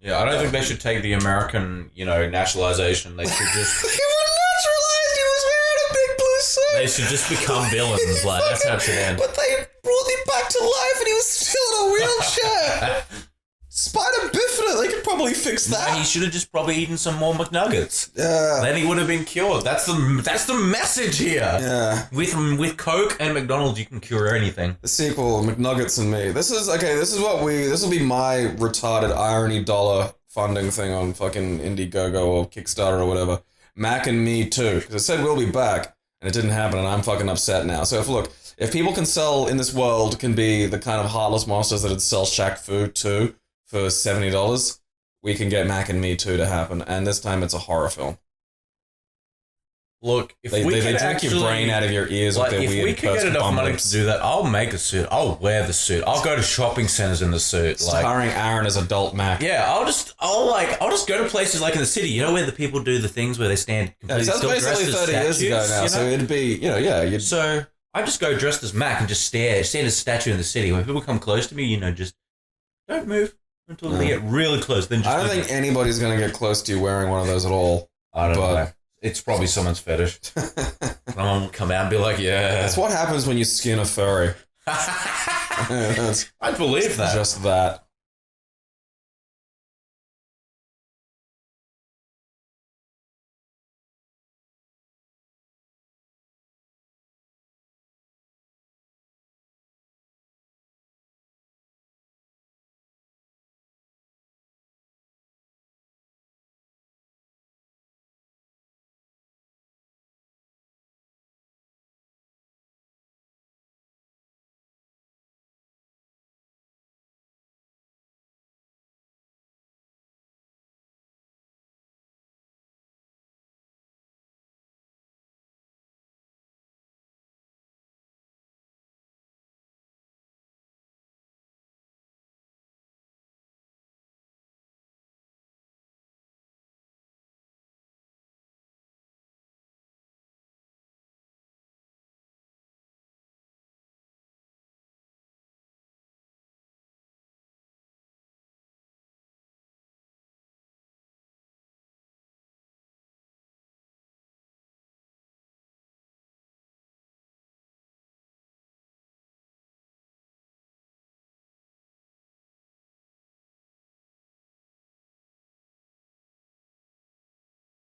Yeah, I don't think they should take the American, nationalization. They should just He was naturalized. He was wearing a big blue suit. they should just become villains. Like that's how it should end. But they brought him back to life, and he was still in a wheelchair. Spider biffing it. They could probably fix He that. should have just probably eaten some more McNuggets. Yeah. Then he would have been cured. That's the message here. Yeah. With Coke and McDonald's, you can cure anything. The sequel, McNuggets and Me. This is this will be my retarded irony dollar funding thing on fucking Indiegogo or Kickstarter or whatever. Mac and Me too, because it said we'll be back, and it didn't happen, and I'm fucking upset now. So if people can sell in this world can be the kind of heartless monsters that would sell Shaq food too for $70, we can get Mac and Me too to happen, and this time it's a horror film. Look, if They we could take actually, your brain out of your ears like, with their if weird we could get cursed enough bum money lips. to do that, I'll make a suit. I'll wear the suit. I'll go to shopping centers in the suit. Like, Starring Aaron as adult Mac. yeah, I'll just go to places like in the city. You know where the people do the things where they stand Yeah, completely so that's still dressed basically as 30 years ago statues, now, you know? so it'd be, you'd So I just go dressed as Mac and just stand as a statue in the city. When people come close to me, just don't move. until they get really close. Then just I don't think anybody's going to get close to you wearing one of those at all. I don't but- know. It's probably someone's fetish. Someone will come out and be like, yeah. That's what happens when you skin a furry. That's I believe that. just that.